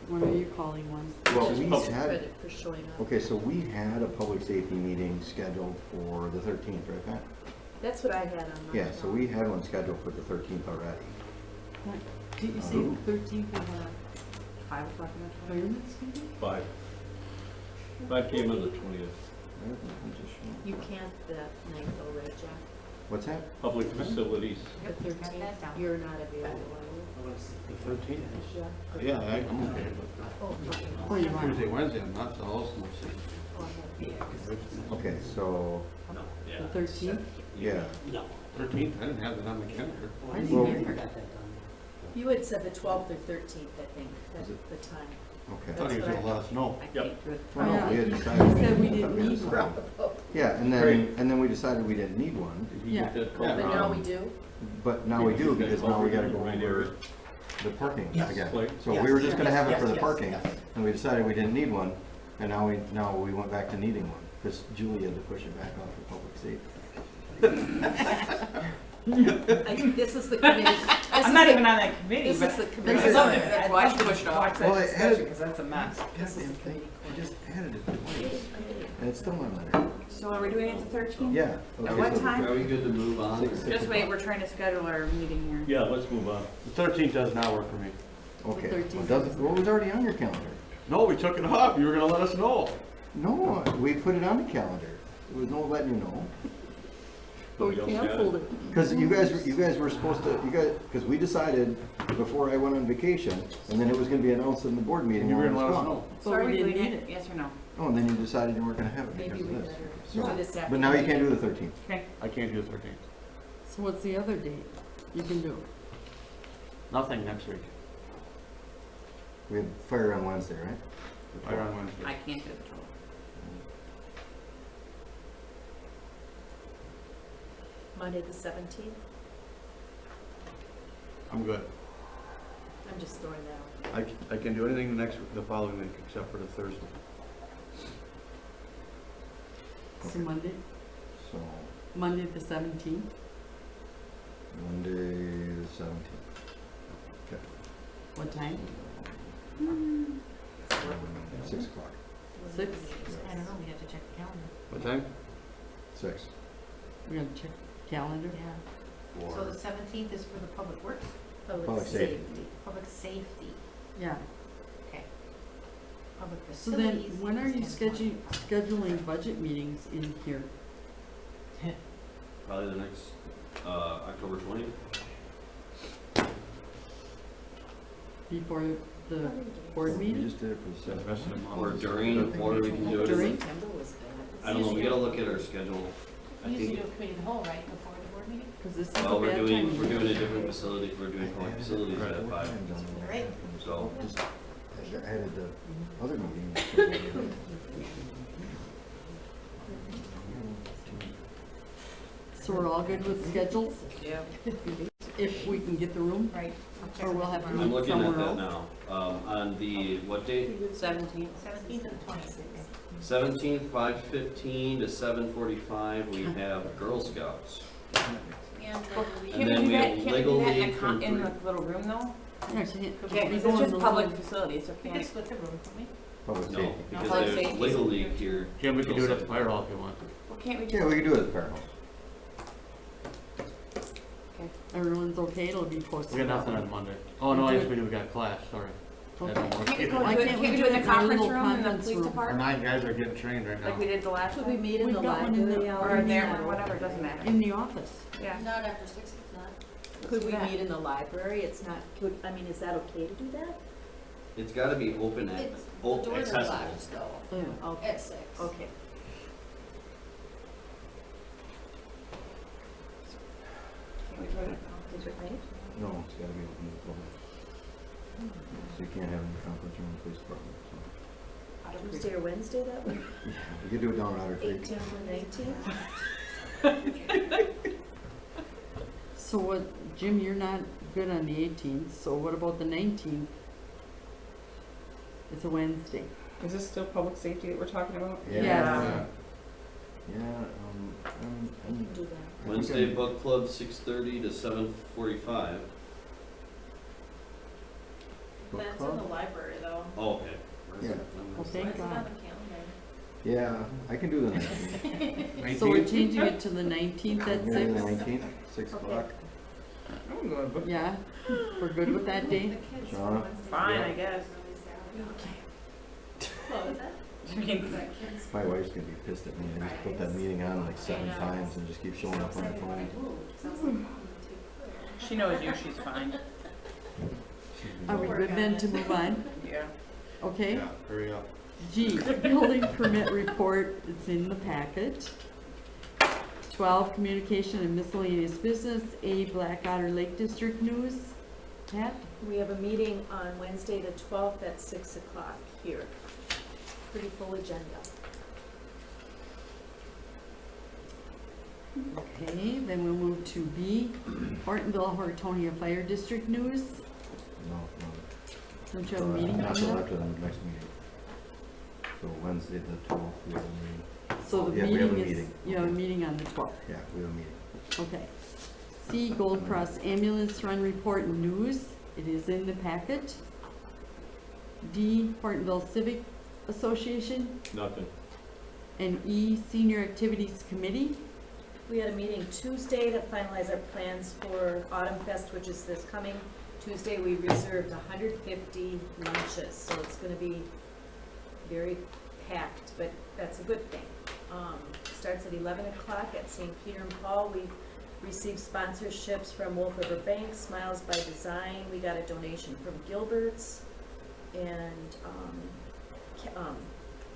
When are you calling one? Well, This is we public- had, Credit for showing up. okay, so we had a public safety meeting scheduled for the 13th, right, Pat? That's what I had on my. Yeah, so we had one scheduled for the 13th already. Did you say Who? 13th of 5 o'clock on the 20th? fireman's meeting? 5. 5 PM on the 20th. You can't that night though, right, Jack? What's that? Public facilities. The 13th, you're not available, are The 13th? you? Yeah, I'm okay with Oh, okay. Oh, you are. Tuesday, Wednesday, I'm not, so I'll still see. Okay, so, No, The yeah. 13th? yeah, 13th, I didn't have it on my calendar. I didn't Well- either. You had said the 12th or 13th, I think, that's Is it? the time. I okay. thought he was gonna let us know. Yep. Well, no, we had You decided. said we didn't need one. Roundabout. Yeah, and then we decided we didn't need one, Did he get that Yeah. call? But now we do? but now we do because now we gotta go Right over area. the parking Yes. again. Like- So we were just gonna have it Yes, for the yes, parking, yes. and we decided we didn't need one, and now we went back to needing one, because Julie had to push it back off for public safety. This is the committee. I'm not even on that committee, This but. is the There's committee. another- That's Watch why the push it off. watch Well, that I discussion, added- because that's a mess. This is the committee. I just added it twice, and it's still not there. So are we doing it the 13th? Yeah. At what so- time? Are we good to move on? Six Just wait, o'clock. we're trying to schedule our meeting here. Yeah, let's move on. The 13th does not work for me. Okay, The well, 13th. it was already on your calendar. No, we took it off, you were gonna let us know. No, we put it on the calendar, there was no letting you know. But we Nobody else got canceled it? it. Because you guys were supposed to, because we decided before I went on vacation, and then it was gonna be announced in the board meeting. You were when I gonna was let us gone. know. But we didn't need it. Yes or no? Oh, and then you decided you weren't gonna have it because Maybe of we this. better So- do this after. But now you can't do the 13th. Okay. I can't do the 13th. So what's the other date you can do? Nothing next week. We have fire on Wednesday, right? Fire on Wednesday. I can't do the 12th. Monday the 17th, I'm good. I'm just throwing that out. I can do anything the following week except for the Thursday. So Monday, So, Monday the 17th? Monday the 17th. Okay. What time? 6 o'clock. 6? I don't know, we have to check the calendar. What time? 6. We're gonna check calendar? Yeah. Or 17th is for the public works, Public safety. public safety, Yeah. public So then, facilities. when are you is 10:20. scheduling budget meetings in here? Probably the next, October 20th. Before the board We meeting? just did it for the That's 7th. rest of the month. Or during, or we can do it. During? September was bad. I don't know, we gotta look at our schedule. I We usually think, do a committee of the whole, right, before the board meeting? Because this is well, a bad time. we're doing a different facility, we're doing public facilities at 5, All right. so. Just added the other meeting. So we're all good with schedules, Yeah. if we can get the room, Right. or we'll have to I'm meet looking at somewhere that else. now. On the, what date? 17th. 17th and 26th. 17th, 5:15 to 7:45, we have Girl Scouts. And And then we have Legal League from in three- the little room though? Yeah, 'cause it- Yeah, we because go it's in just the public room. facilities, so We can't. could split the room, couldn't we? Public No, safety. because Public there's safety. Legal League here. Jim, we can do it at the fire hall if you want. Well, can't we Yeah, just? we could do it at the firehouse. Everyone's okay, it'll be posted. We got nothing on Monday. Oh, no, I guess we do, we got class, sorry. Okay. That don't work. Can't we go Why do it, can't can't we do it in the in our conference little room in the conference police room? Our department? 9 guys are getting trained right now. Like we did the last Could we one? meet in We've the got one in the- library Or hour? in there, or whatever, it doesn't matter. In the office. Yeah. Not after 6, it's not. Could we Yeah. meet in the library? It's not, I mean, is that okay to do that? It's gotta be open, It's, the open, doors are accessible. locked though, Yeah. Okay, at 6. okay. Can't we do it? Is it right? No, it's gotta be open to the public. So you can't have any conference room in the police department, so. Tuesday or Wednesday that week? You could do it down at Otter Creek. 18th or 19th? So what, Jim, you're not good on the 18th, so what about the 19th? It's a Wednesday. Is this still public safety that we're talking about? Yes. Yeah, I can do that. Wednesday book club, 6:30 to 7:45. That's in the library though. Oh, okay. Yeah. Well, thank It's on God. the calendar. yeah, I can do the 19th. So we're changing it to the 19th at Maybe the 6? 19th, 6 o'clock. I'm good, but Yeah, we're good with that The date? kids Shauna? Wednesday fine, night I guess. really sad. What was that? I mean, The kids. My wife's gonna be pissed at me. I just put that meeting on like 7 times and just keep showing up on the phone. she knows you, she's fine. Are we good then to move on? Yeah. Okay. Yeah, hurry up. G, building permit report, it's in the packet. 12, communication and miscellaneous business, A, Black Otter Lake District news. Pat? We have a meeting on Wednesday the 12th at 6 o'clock here. Pretty full agenda. Okay, then we'll move to B, Hortonville Hortonia Fire District news. No, Don't you have a meeting not coming till up? after the next meeting. So Wednesday the 12th, we have a meeting. So the Yeah, we have a meeting is, meeting. you have a meeting on the 12th. Yeah, we have a meeting. Okay. C, Gold Cross Ambulance Run Report and News. It is in the packet. D, Hortonville Civic Association. Nothing. And E, Senior Activities Committee. We had a meeting Tuesday to finalize our plans for Autumn Fest, which is this coming Tuesday. We reserved 150 lunches, so it's gonna be very packed, but that's a good thing. Starts at 11 o'clock at St. Peter and Paul. We received sponsorships from Wolf River Bank, Smiles by Design. We got a donation from Gilbert's, and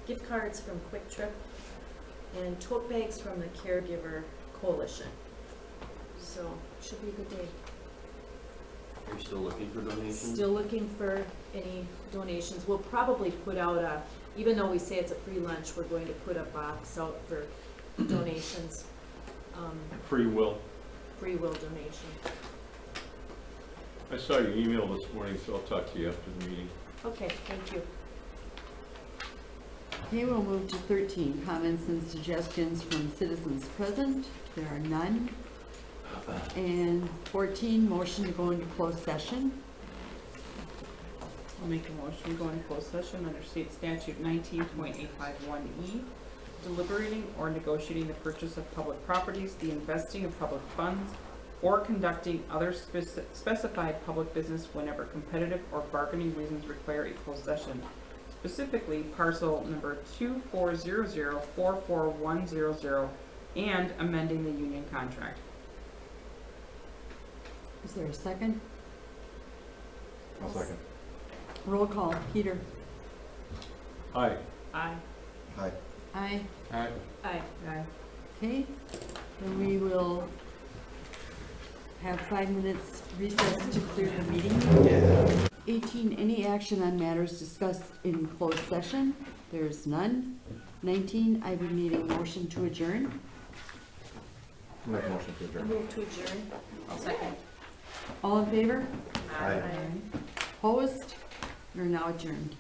gift cards from Quick Trip, and tote bags from the Caregiver Coalition. So, should be a good day. You're still looking for donations? Still looking for any donations. We'll probably put out a, even though we say it's a free lunch, we're going to put a box out for donations, Free will. free will donation. I saw your email this morning, so I'll talk to you after the meeting. Okay, thank you. Okay, we'll move to 13, comments and suggestions from citizens present. There are none. And 14, motion to go into closed session. I'll make a motion to go into closed session under state statute 19.851E, deliberating or negotiating the purchase of public properties, the investing of public funds, or conducting other specified public business whenever competitive or bargaining reasons require a closed session. Specifically, parcel number 240044100 and amending the union contract. Is there a second? I'll second. Roll call. Peter? Aye. Aye. Hi. Aye. Aye. Aye. Aye. Okay, then we will have 5 minutes recess to clear the meeting. 18, any action on matters discussed in closed session? There's none. 19, I would need a motion to adjourn. Make a motion to I adjourn. move to adjourn. I'll second. All in favor? Aye. Opposed? You're now adjourned.